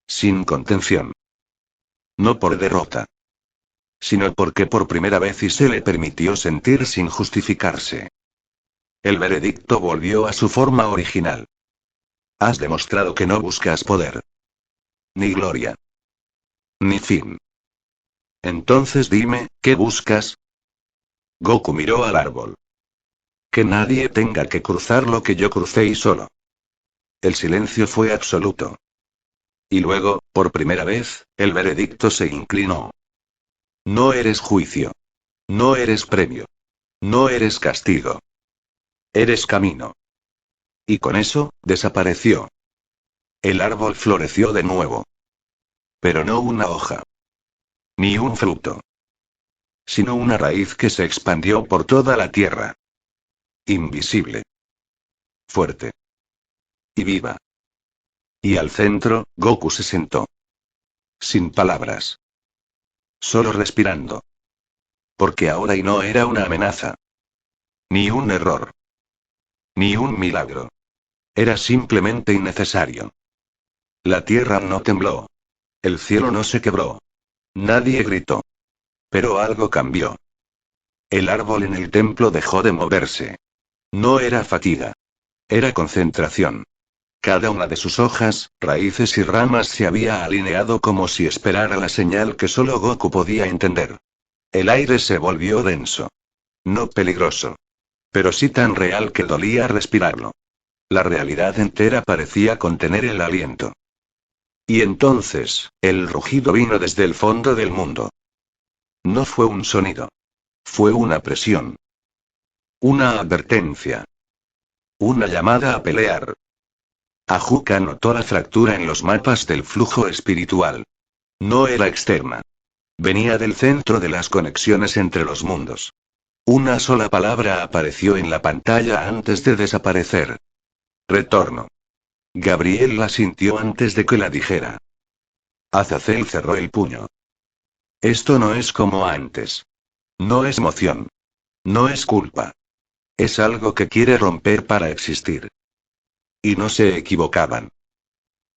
Sin contención. No por derrota. Sino porque por primera vez y se le permitió sentir sin justificarse. El veredicto volvió a su forma original. Has demostrado que no buscas poder. Ni gloria. Ni fin. Entonces dime, ¿qué buscas? Goku miró al árbol. Que nadie tenga que cruzar lo que yo crucé y solo. El silencio fue absoluto. Y luego, por primera vez, el veredicto se inclinó. No eres juicio. No eres premio. No eres castigo. Eres camino. Y con eso, desapareció. El árbol floreció de nuevo. Pero no una hoja. Ni un fruto. Sino una raíz que se expandió por toda la tierra. Invisible. Fuerte. Y viva. Y al centro, Goku se sentó. Sin palabras. Solo respirando. Porque ahora y no era una amenaza. Ni un error. Ni un milagro. Era simplemente innecesario. La tierra no tembló. El cielo no se quebró. Nadie gritó. Pero algo cambió. El árbol en el templo dejó de moverse. No era fatiga. Era concentración. Cada una de sus hojas, raíces y ramas se había alineado como si esperara la señal que solo Goku podía entender. El aire se volvió denso. No peligroso. Pero sí tan real que dolía respirarlo. La realidad entera parecía contener el aliento. Y entonces, el rugido vino desde el fondo del mundo. No fue un sonido. Fue una presión. Una advertencia. Una llamada a pelear. Ajuka notó la fractura en los mapas del flujo espiritual. No era externa. Venía del centro de las conexiones entre los mundos. Una sola palabra apareció en la pantalla antes de desaparecer. Retorno. Gabriel la sintió antes de que la dijera. Azazel cerró el puño. Esto no es como antes. No es emoción. No es culpa. Es algo que quiere romper para existir. Y no se equivocaban.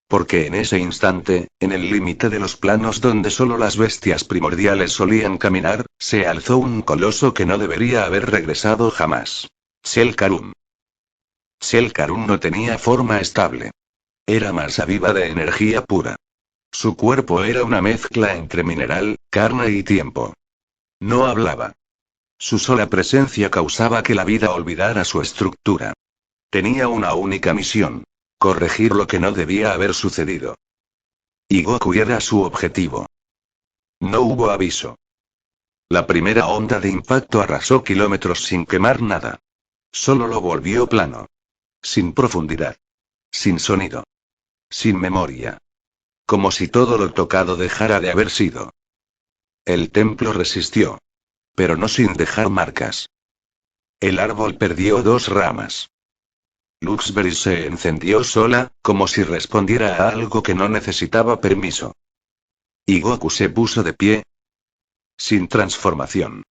Porque en ese instante, en el límite de los planos donde solo las bestias primordiales solían caminar, se alzó un coloso que no debería haber regresado jamás. Shelkarun. Shelkarun no tenía forma estable. Era masa viva de energía pura. Su cuerpo era una mezcla entre mineral, carne y tiempo. No hablaba. Su sola presencia causaba que la vida olvidara su estructura. Tenía una única misión. Corregir lo que no debía haber sucedido. Y Goku era su objetivo. No hubo aviso. La primera onda de impacto arrasó kilómetros sin quemar nada. Solo lo volvió plano. Sin profundidad. Sin sonido. Sin memoria. Como si todo lo tocado dejara de haber sido. El templo resistió. Pero no sin dejar marcas. El árbol perdió 2 ramas. Luxberry se encendió sola, como si respondiera a algo que no necesitaba permiso. Y Goku se puso de pie. Sin transformación.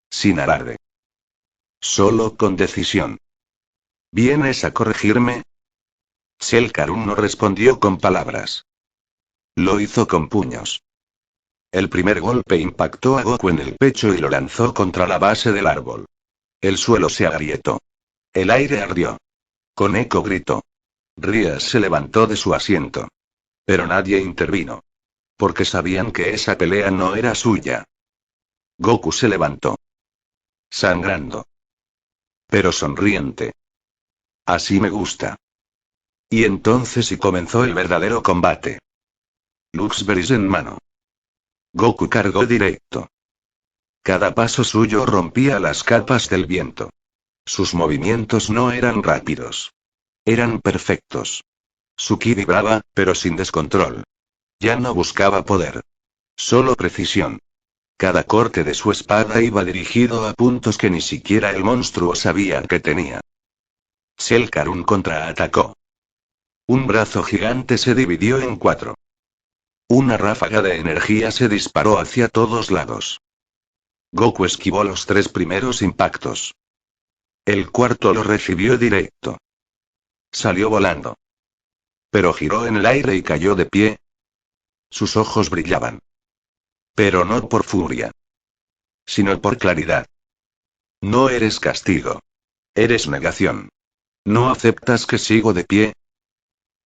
Sin alarde. Solo con decisión. ¿Vienes a corregirme? Shelkarun no respondió con palabras. Lo hizo con puños. El primer golpe impactó a Goku en el pecho y lo lanzó contra la base del árbol. El suelo se agrietó. El aire ardió. Con eco gritó. Rías se levantó de su asiento. Pero nadie intervino. Porque sabían que esa pelea no era suya. Goku se levantó. Sangrando. Pero sonriente. Así me gusta. Y entonces y comenzó el verdadero combate. Luxberries en mano. Goku cargó directo. Cada paso suyo rompía las capas del viento. Sus movimientos no eran rápidos. Eran perfectos. Su ki vibraba, pero sin descontrol. Ya no buscaba poder. Solo precisión. Cada corte de su espada iba dirigido a puntos que ni siquiera el monstruo sabía que tenía. Shelkarun contraatacó. Un brazo gigante se dividió en 4. Una ráfaga de energía se disparó hacia todos lados. Goku esquivó los 3 primeros impactos. El cuarto lo recibió directo. Salió volando. Pero giró en el aire y cayó de pie. Sus ojos brillaban. Pero no por furia. Sino por claridad. No eres castigo. Eres negación. ¿No aceptas que sigo de pie?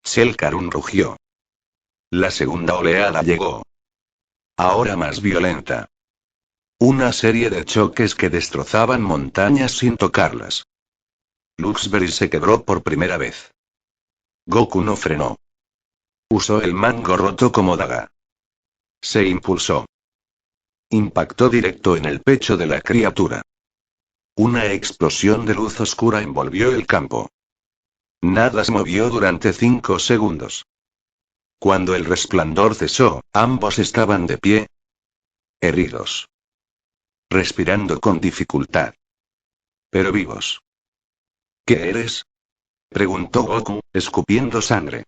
Shelkarun rugió. La segunda oleada llegó. Ahora más violenta. Una serie de choques que destrozaban montañas sin tocarlas. Luxberry se quebró por primera vez. Goku no frenó. Usó el mango roto como daga. Se impulsó. Impactó directo en el pecho de la criatura. Una explosión de luz oscura envolvió el campo. Nada se movió durante 5 segundos. Cuando el resplandor cesó, ambos estaban de pie, heridos, respirando con dificultad, pero vivos. ¿Qué eres?, preguntó Goku, escupiendo sangre.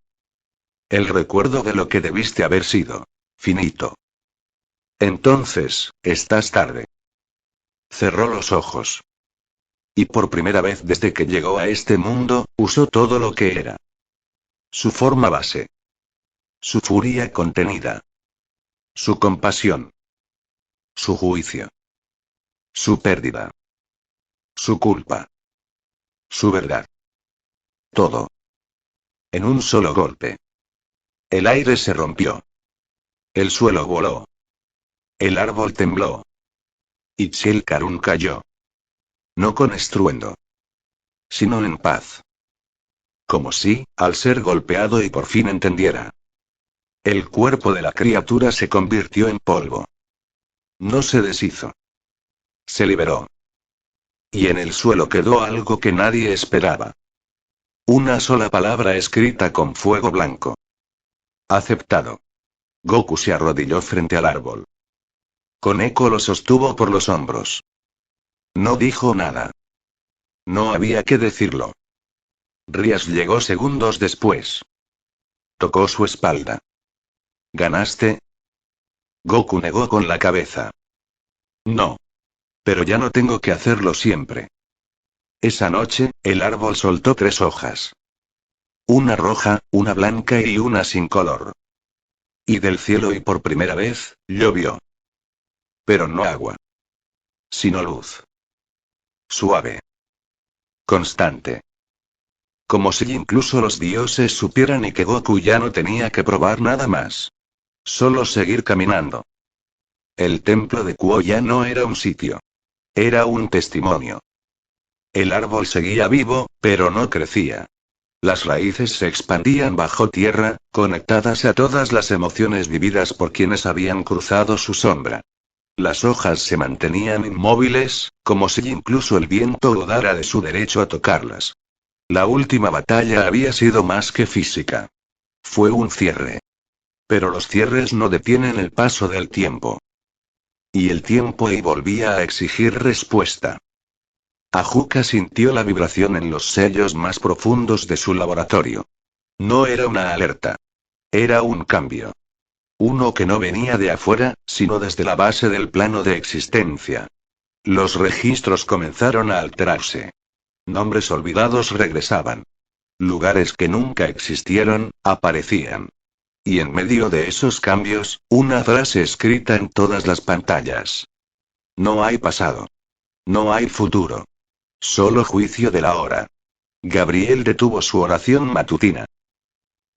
El recuerdo de lo que debiste haber sido. Finito. Entonces, estás tarde. Cerró los ojos. Y por primera vez desde que llegó a este mundo, usó todo lo que era. Su forma base. Su furia contenida. Su compasión. Su juicio. Su pérdida. Su culpa. Su verdad. Todo. En un solo golpe. El aire se rompió. El suelo voló. El árbol tembló. Y Chilkarun cayó. No con estruendo, sino en paz. Como si, al ser golpeado y por fin entendiera. El cuerpo de la criatura se convirtió en polvo. No se deshizo. Se liberó. Y en el suelo quedó algo que nadie esperaba. Una sola palabra escrita con fuego blanco. Aceptado. Goku se arrodilló frente al árbol. Koneko lo sostuvo por los hombros. No dijo nada. No había que decirlo. Rias llegó segundos después. Tocó su espalda. ¿Ganaste? Goku negó con la cabeza. No. Pero ya no tengo que hacerlo siempre. Esa noche, el árbol soltó 3 hojas. Una roja, una blanca y una sin color. Y del cielo y por primera vez, llovió. Pero no agua. Sino luz. Suave. Constante. Como si incluso los dioses supieran y que Goku ya no tenía que probar nada más. Solo seguir caminando. El templo de Kuo ya no era un sitio. Era un testimonio. El árbol seguía vivo, pero no crecía. Las raíces se expandían bajo tierra, conectadas a todas las emociones vividas por quienes habían cruzado su sombra. Las hojas se mantenían inmóviles, como si incluso el viento dudara de su derecho a tocarlas. La última batalla había sido más que física. Fue un cierre. Pero los cierres no detienen el paso del tiempo. Y el tiempo volvía a exigir respuesta. Ajuka sintió la vibración en los sellos más profundos de su laboratorio. No era una alerta. Era un cambio. Uno que no venía de afuera, sino desde la base del plano de existencia. Los registros comenzaron a alterarse. Nombres olvidados regresaban. Lugares que nunca existieron, aparecían. Y en medio de esos cambios, una frase escrita en todas las pantallas. No hay pasado. No hay futuro. Solo juicio de la hora. Gabriel detuvo su oración matutina.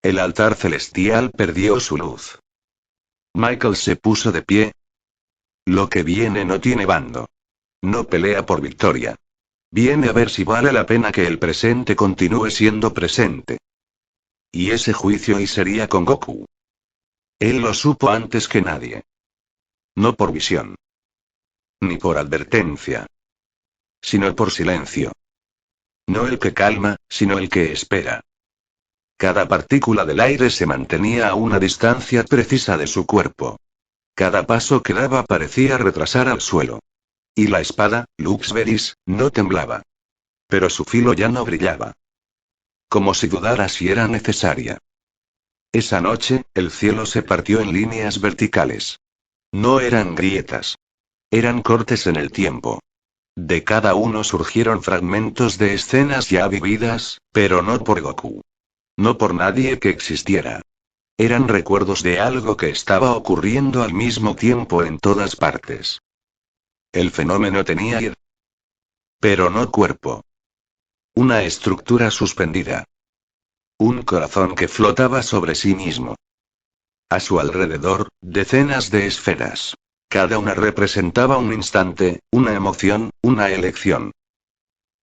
El altar celestial perdió su luz. Michael se puso de pie. Lo que viene no tiene bando. No pelea por victoria. Viene a ver si vale la pena que el presente continúe siendo presente. Y ese juicio y sería con Goku. Él lo supo antes que nadie. No por visión. Ni por advertencia. Sino por silencio. No el que calma, sino el que espera. Cada partícula del aire se mantenía a una distancia precisa de su cuerpo. Cada paso que daba parecía retrasar al suelo. Y la espada, Luxveris, no temblaba. Pero su filo ya no brillaba. Como si dudara si era necesaria. Esa noche, el cielo se partió en líneas verticales. No eran grietas. Eran cortes en el tiempo. De cada uno surgieron fragmentos de escenas ya vividas, pero no por Goku. No por nadie que existiera. Eran recuerdos de algo que estaba ocurriendo al mismo tiempo en todas partes. El fenómeno tenía ir. Pero no cuerpo. Una estructura suspendida. Un corazón que flotaba sobre sí mismo. A su alrededor, decenas de esferas. Cada una representaba un instante, una emoción, una elección.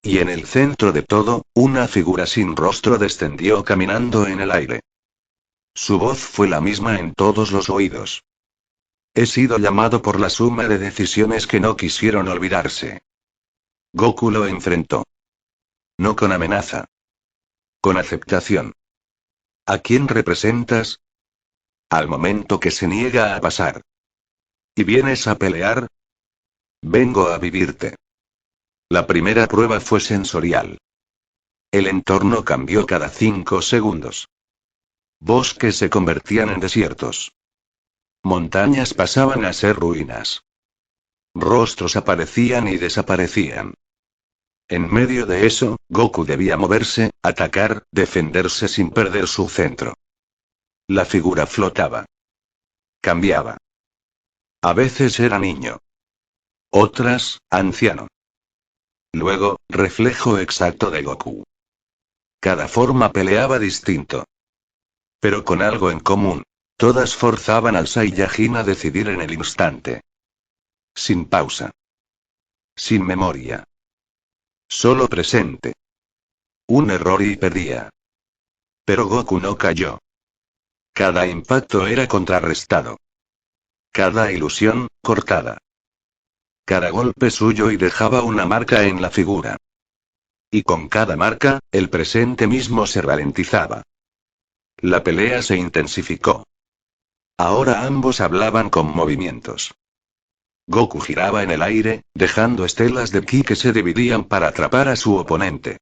Y en el centro de todo, una figura sin rostro descendió caminando en el aire. Su voz fue la misma en todos los oídos. He sido llamado por la suma de decisiones que no quisieron olvidarse. Goku lo enfrentó. No con amenaza. Con aceptación. ¿A quién representas? al momento que se niega a pasar. ¿Y vienes a pelear? Vengo a vivirte. La primera prueba fue sensorial. El entorno cambió cada 5 segundos. Bosques se convertían en desiertos. Montañas pasaban a ser ruinas. Rostros aparecían y desaparecían. En medio de eso, Goku debía moverse, atacar, defenderse sin perder su centro. La figura flotaba. Cambiaba. A veces era niño. Otras, anciano. Luego, reflejo exacto de Goku. Cada forma peleaba distinto. Pero con algo en común. Todas forzaban al Saiyajin a decidir en el instante. Sin pausa. Sin memoria. Solo presente. Un error y perdía. Pero Goku no cayó. Cada impacto era contrarrestado. Cada ilusión, cortada. Cada golpe suyo y dejaba una marca en la figura. Y con cada marca, el presente mismo se ralentizaba. La pelea se intensificó. Ahora ambos hablaban con movimientos. Goku giraba en el aire, dejando estelas de ki que se dividían para atrapar a su oponente.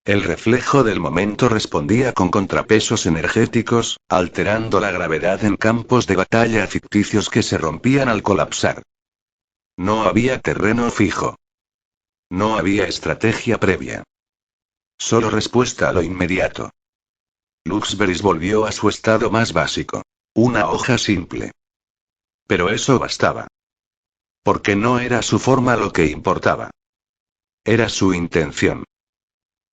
El reflejo del momento respondía con contrapesos energéticos, alterando la gravedad en campos de batalla ficticios que se rompían al colapsar. No había terreno fijo. No había estrategia previa. Solo respuesta a lo inmediato. Luxberis volvió a su estado más básico. Una hoja simple. Pero eso bastaba. Porque no era su forma lo que importaba. Era su intención.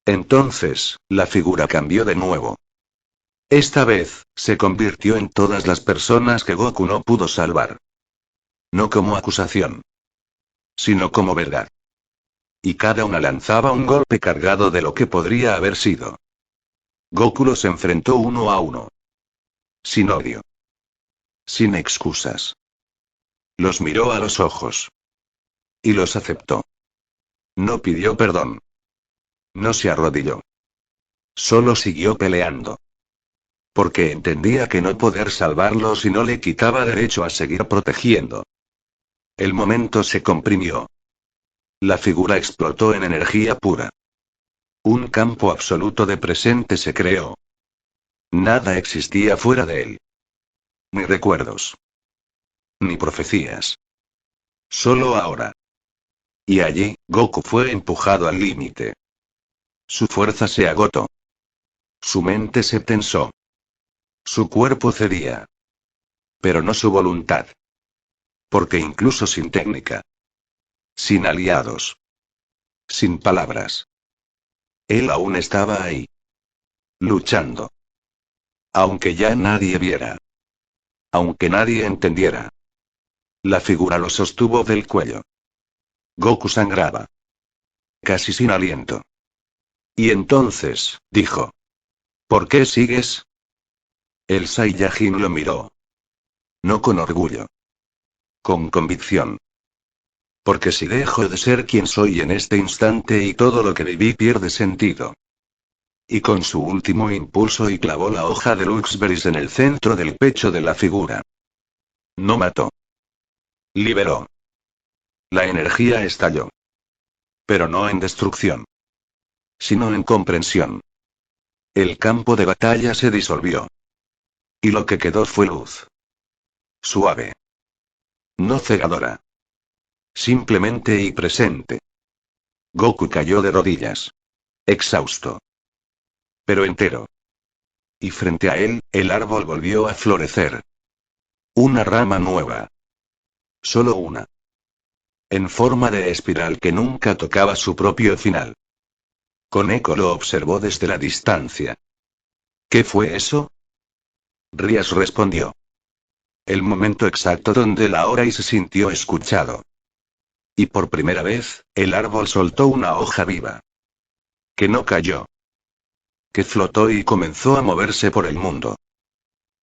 Entonces, la figura cambió de nuevo. Esta vez, se convirtió en todas las personas que Goku no pudo salvar. No como acusación. Sino como verdad. Y cada una lanzaba un golpe cargado de lo que podría haber sido. Goku los enfrentó uno a uno. Sin odio. Sin excusas. Los miró a los ojos. Y los aceptó. No pidió perdón. No se arrodilló. Solo siguió peleando. Porque entendía que no poder salvarlos y no le quitaba derecho a seguir protegiendo. El momento se comprimió. La figura explotó en energía pura. Un campo absoluto de presente se creó. Nada existía fuera de él. Ni recuerdos. Ni profecías. Solo ahora. Y allí, Goku fue empujado al límite. Su fuerza se agotó. Su mente se tensó. Su cuerpo cedía. Pero no su voluntad. Porque incluso sin técnica. Sin aliados. Sin palabras. Él aún estaba ahí. Luchando. Aunque ya nadie viera. Aunque nadie entendiera. La figura lo sostuvo del cuello. Goku sangraba. Casi sin aliento. Y entonces, dijo. ¿Por qué sigues? El Saiyajin lo miró. No con orgullo. Con convicción. Porque si dejo de ser quien soy en este instante y todo lo que viví pierde sentido. Y con su último impulso y clavó la hoja de Luxberis en el centro del pecho de la figura. No mató. Liberó. La energía estalló. Pero no en destrucción. Sino en comprensión. El campo de batalla se disolvió. Y lo que quedó fue luz. Suave. No cegadora. Simplemente y presente. Goku cayó de rodillas. Exhausto. Pero entero. Y frente a él, el árbol volvió a florecer. Una rama nueva. Solo una. En forma de espiral que nunca tocaba su propio final. Koneko lo observó desde la distancia. ¿Qué fue eso? Rías respondió. El momento exacto donde la hora y se sintió escuchado. Y por primera vez, el árbol soltó una hoja viva. Que no cayó. Que flotó y comenzó a moverse por el mundo.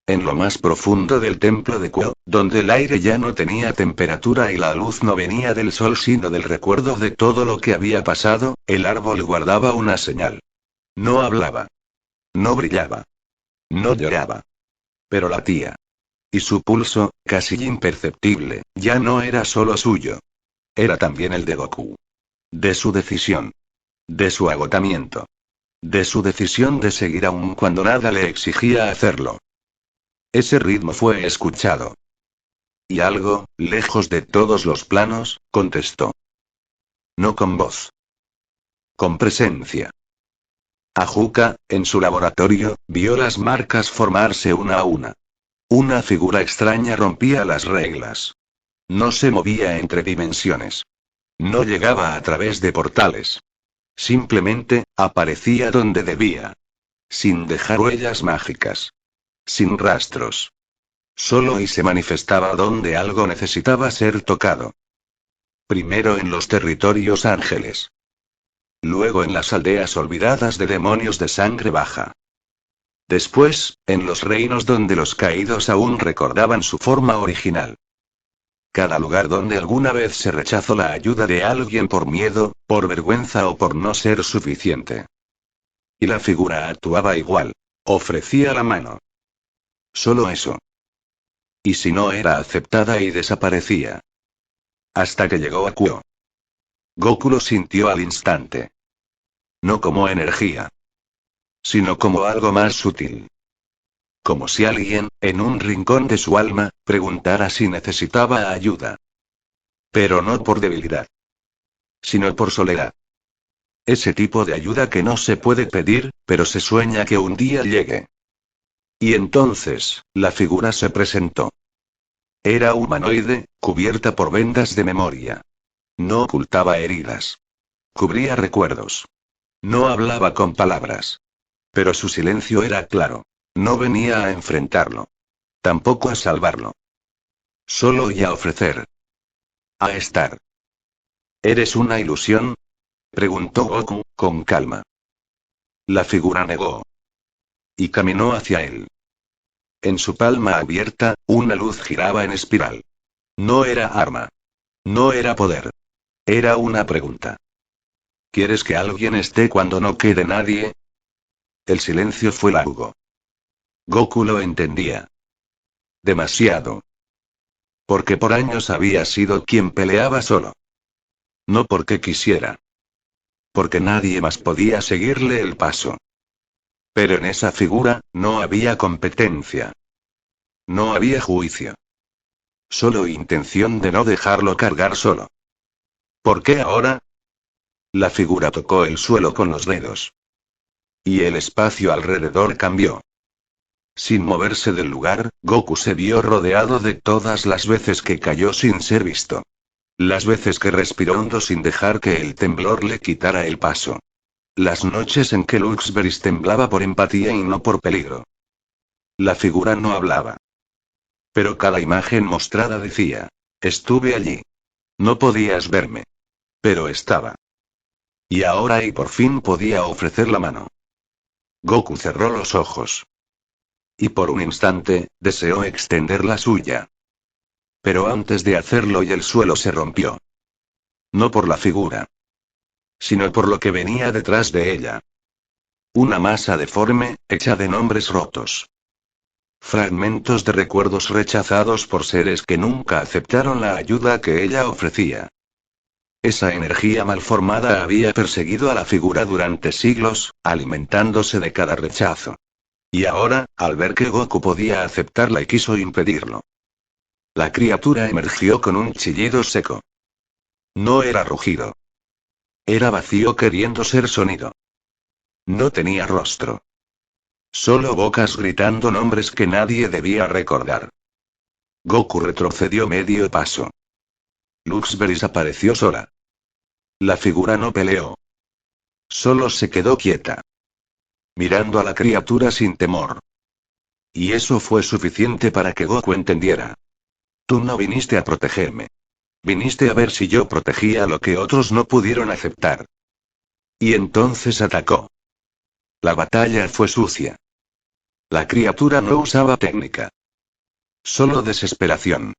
En lo más profundo del templo de Kyo, donde el aire ya no tenía temperatura y la luz no venía del sol sino del recuerdo de todo lo que había pasado, el árbol guardaba una señal. No hablaba. No brillaba. No lloraba. Pero latía. Y su pulso, casi imperceptible, ya no era solo suyo. Era también el de Goku. De su decisión. De su agotamiento. De su decisión de seguir aun cuando nada le exigía hacerlo. Ese ritmo fue escuchado. Y algo, lejos de todos los planos, contestó. No con voz. Con presencia. Ajuka, en su laboratorio, vio las marcas formarse una a una. Una figura extraña rompía las reglas. No se movía entre dimensiones. No llegaba a través de portales. Simplemente, aparecía donde debía. Sin dejar huellas mágicas. Sin rastros. Solo y se manifestaba donde algo necesitaba ser tocado. Primero en los territorios ángeles. Luego en las aldeas olvidadas de demonios de sangre baja. Después, en los reinos donde los caídos aún recordaban su forma original. Cada lugar donde alguna vez se rechazó la ayuda de alguien por miedo, por vergüenza o por no ser suficiente. Y la figura actuaba igual. Ofrecía la mano. Solo eso. Y si no era aceptada y desaparecía. Hasta que llegó a Kuo. Goku lo sintió al instante. No como energía. Sino como algo más sutil. Como si alguien, en un rincón de su alma, preguntara si necesitaba ayuda. Pero no por debilidad. Sino por soledad. Ese tipo de ayuda que no se puede pedir, pero se sueña que un día llegue. Y entonces, la figura se presentó. Era humanoide, cubierta por vendas de memoria. No ocultaba heridas. Cubría recuerdos. No hablaba con palabras. Pero su silencio era claro. No venía a enfrentarlo. Tampoco a salvarlo. Solo y a ofrecer. A estar. ¿Eres una ilusión? Preguntó Goku, con calma. La figura negó. Y caminó hacia él. En su palma abierta, una luz giraba en espiral. No era arma. No era poder. Era una pregunta. ¿Quieres que alguien esté cuando no quede nadie? El silencio fue largo. Goku lo entendía. Demasiado. Porque por años había sido quien peleaba solo. No porque quisiera. Porque nadie más podía seguirle el paso. Pero en esa figura, no había competencia. No había juicio. Solo intención de no dejarlo cargar solo. ¿Por qué ahora? La figura tocó el suelo con los dedos. Y el espacio alrededor cambió. Sin moverse del lugar, Goku se vio rodeado de todas las veces que cayó sin ser visto. Las veces que respiró hondo sin dejar que el temblor le quitara el paso. Las noches en que Luxberis temblaba por empatía y no por peligro. La figura no hablaba. Pero cada imagen mostrada decía: estuve allí. No podías verme. Pero estaba. Y ahora y por fin podía ofrecer la mano. Goku cerró los ojos. Y por un instante, deseó extender la suya. Pero antes de hacerlo y el suelo se rompió. No por la figura. Sino por lo que venía detrás de ella. Una masa deforme, hecha de nombres rotos. Fragmentos de recuerdos rechazados por seres que nunca aceptaron la ayuda que ella ofrecía. Esa energía malformada había perseguido a la figura durante siglos, alimentándose de cada rechazo. Y ahora, al ver que Goku podía aceptarla y quiso impedirlo. La criatura emergió con un chillido seco. No era rugido. Era vacío queriendo ser sonido. No tenía rostro. Solo bocas gritando nombres que nadie debía recordar. Goku retrocedió medio paso. Luxberis apareció sola. La figura no peleó. Solo se quedó quieta. Mirando a la criatura sin temor. Y eso fue suficiente para que Goku entendiera. Tú no viniste a protegerme. Viniste a ver si yo protegía lo que otros no pudieron aceptar. Y entonces atacó. La batalla fue sucia. La criatura no usaba técnica. Solo desesperación.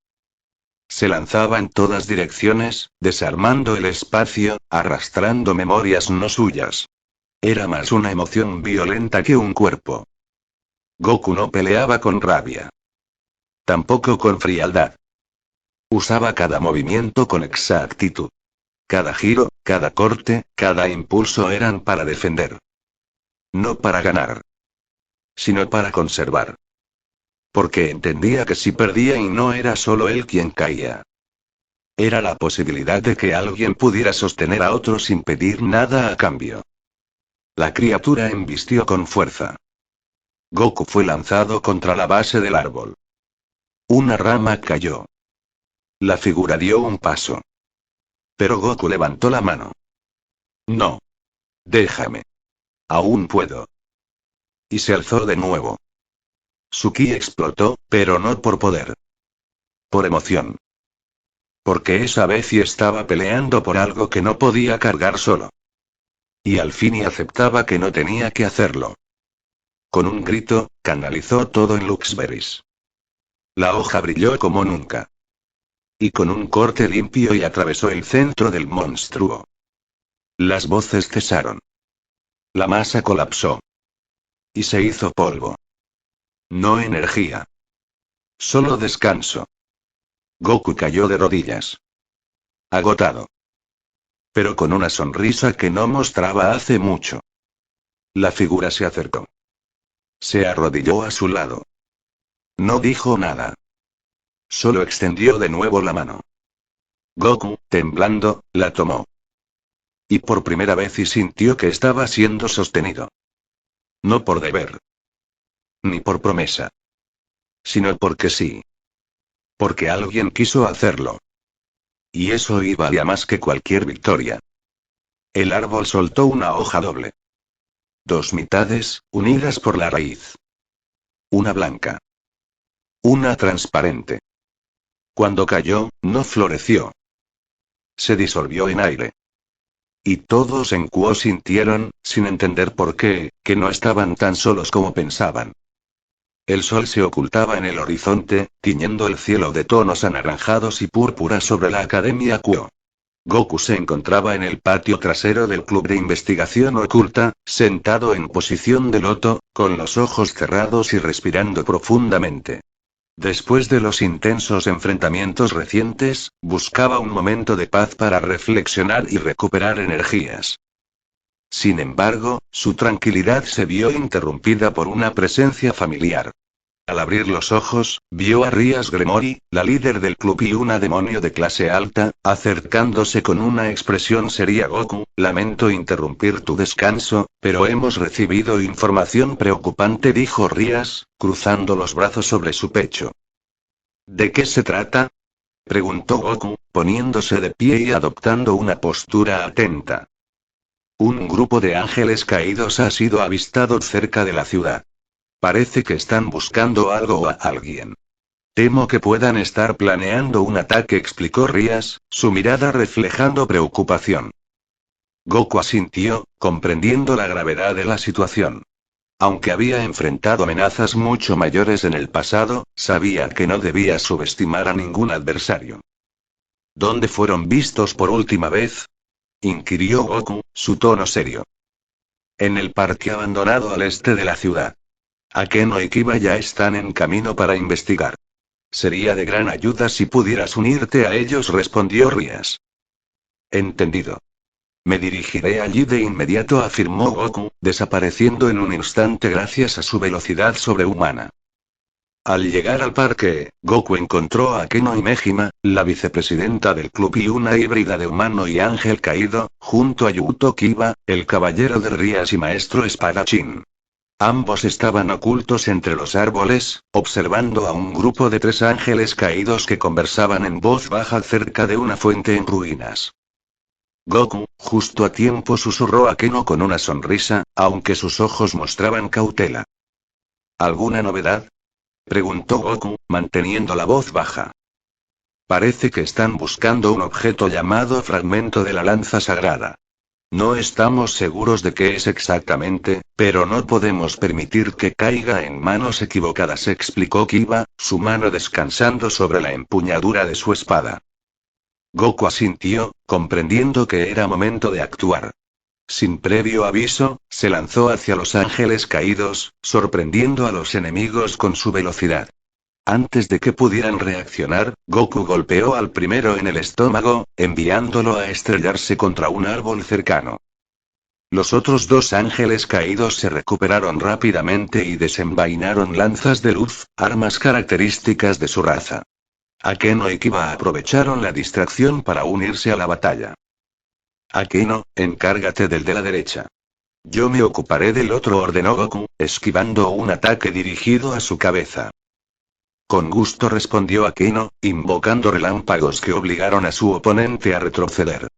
Se lanzaba en todas direcciones, desarmando el espacio, arrastrando memorias no suyas. Era más una emoción violenta que un cuerpo. Goku no peleaba con rabia. Tampoco con frialdad. Usaba cada movimiento con exactitud. Cada giro, cada corte, cada impulso eran para defender. No para ganar. Sino para conservar. Porque entendía que si perdía y no era solo él quien caía. Era la posibilidad de que alguien pudiera sostener a otro sin pedir nada a cambio. La criatura embistió con fuerza. Goku fue lanzado contra la base del árbol. Una rama cayó. La figura dio un paso. Pero Goku levantó la mano. No. Déjame. Aún puedo. Y se alzó de nuevo. Su ki explotó, pero no por poder. Por emoción. Porque esa vez y estaba peleando por algo que no podía cargar solo. Y al fin y aceptaba que no tenía que hacerlo. Con un grito, canalizó todo en Luxberries. La hoja brilló como nunca. Y con un corte limpio y atravesó el centro del monstruo. Las voces cesaron. La masa colapsó. Y se hizo polvo. No energía. Solo descanso. Goku cayó de rodillas. Agotado. Pero con una sonrisa que no mostraba hace mucho. La figura se acercó. Se arrodilló a su lado. No dijo nada. Solo extendió de nuevo la mano. Goku, temblando, la tomó. Y por primera vez y sintió que estaba siendo sostenido. No por deber. Ni por promesa. Sino porque sí. Porque alguien quiso hacerlo. Y eso valía más que cualquier victoria. El árbol soltó una hoja doble. Dos mitades, unidas por la raíz. Una blanca. Una transparente. Cuando cayó, no floreció. Se disolvió en aire. Y todos en Kuo sintieron, sin entender por qué, que no estaban tan solos como pensaban. El sol se ocultaba en el horizonte, tiñendo el cielo de tonos anaranjados y púrpura sobre la Academia Kuo. Goku se encontraba en el patio trasero del club de investigación oculta, sentado en posición de loto, con los ojos cerrados y respirando profundamente. Después de los intensos enfrentamientos recientes, buscaba un momento de paz para reflexionar y recuperar energías. Sin embargo, su tranquilidad se vio interrumpida por una presencia familiar. Al abrir los ojos, vio a Rias Gremory, la líder del club y una demonio de clase alta, acercándose con una expresión seria. Goku, lamento interrumpir tu descanso, pero hemos recibido información preocupante, dijo Rias, cruzando los brazos sobre su pecho. ¿De qué se trata?, preguntó Goku, poniéndose de pie y adoptando una postura atenta. Un grupo de ángeles caídos ha sido avistado cerca de la ciudad. Parece que están buscando algo o a alguien. Temo que puedan estar planeando un ataque, explicó Rias, su mirada reflejando preocupación. Goku asintió, comprendiendo la gravedad de la situación. Aunque había enfrentado amenazas mucho mayores en el pasado, sabía que no debía subestimar a ningún adversario. ¿Dónde fueron vistos por última vez?, inquirió Goku, su tono serio. En el parque abandonado al este de la ciudad. Akeno y Kiba ya están en camino para investigar. Sería de gran ayuda si pudieras unirte a ellos, respondió Rias. Entendido. Me dirigiré allí de inmediato, afirmó Goku, desapareciendo en un instante gracias a su velocidad sobrehumana. Al llegar al parque, Goku encontró a Akeno y Mejima, la vicepresidenta del club y una híbrida de humano y ángel caído, junto a Yuto Kiba, el caballero de Rias y maestro espadachín. Ambos estaban ocultos entre los árboles, observando a un grupo de 3 ángeles caídos que conversaban en voz baja cerca de una fuente en ruinas. Goku, justo a tiempo, susurró a Akeno con una sonrisa, aunque sus ojos mostraban cautela. ¿Alguna novedad?, preguntó Goku, manteniendo la voz baja. Parece que están buscando un objeto llamado fragmento de la lanza sagrada. No estamos seguros de qué es exactamente, pero no podemos permitir que caiga en manos equivocadas, explicó Kiba, su mano descansando sobre la empuñadura de su espada. Goku asintió, comprendiendo que era momento de actuar. Sin previo aviso, se lanzó hacia los ángeles caídos, sorprendiendo a los enemigos con su velocidad. Antes de que pudieran reaccionar, Goku golpeó al primero en el estómago, enviándolo a estrellarse contra un árbol cercano. Los otros dos ángeles caídos se recuperaron rápidamente y desenvainaron lanzas de luz, armas características de su raza. Akeno y Kiba aprovecharon la distracción para unirse a la batalla. Akeno, encárgate del de la derecha. Yo me ocuparé del otro, ordenó Goku, esquivando un ataque dirigido a su cabeza. Con gusto respondió Akeno, invocando relámpagos que obligaron a su oponente a retroceder.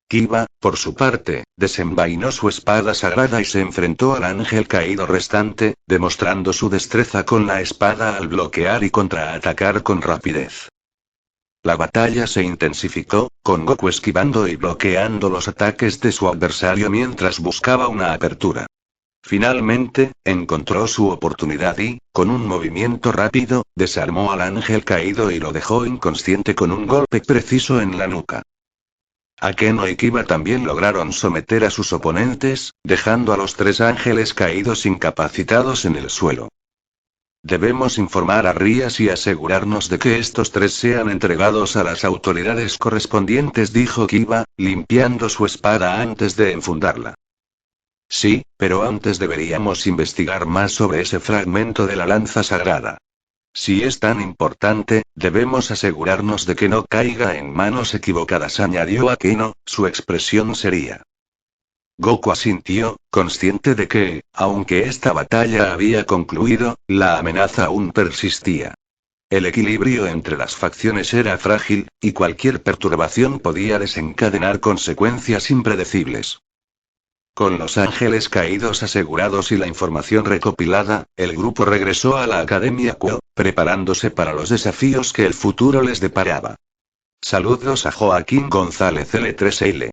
Kiba, por su parte, desenvainó su espada sagrada y se enfrentó al ángel caído restante, demostrando su destreza con la espada al bloquear y contraatacar con rapidez. La batalla se intensificó, con Goku esquivando y bloqueando los ataques de su adversario mientras buscaba una apertura. Finalmente, encontró su oportunidad y, con un movimiento rápido, desarmó al ángel caído y lo dejó inconsciente con un golpe preciso en la nuca. Akeno y Kiba también lograron someter a sus oponentes, dejando a los tres ángeles caídos incapacitados en el suelo. Debemos informar a Rías y asegurarnos de que estos tres sean entregados a las autoridades correspondientes, dijo Kiba, limpiando su espada antes de enfundarla. Sí, pero antes deberíamos investigar más sobre ese fragmento de la lanza sagrada. Si es tan importante, debemos asegurarnos de que no caiga en manos equivocadas, añadió Akeno, su expresión seria. Goku asintió, consciente de que, aunque esta batalla había concluido, la amenaza aún persistía. El equilibrio entre las facciones era frágil, y cualquier perturbación podía desencadenar consecuencias impredecibles. Con los ángeles caídos asegurados y la información recopilada, el grupo regresó a la Academia Quo, preparándose para los desafíos que el futuro les deparaba. Saludos a Joaquín González L3L.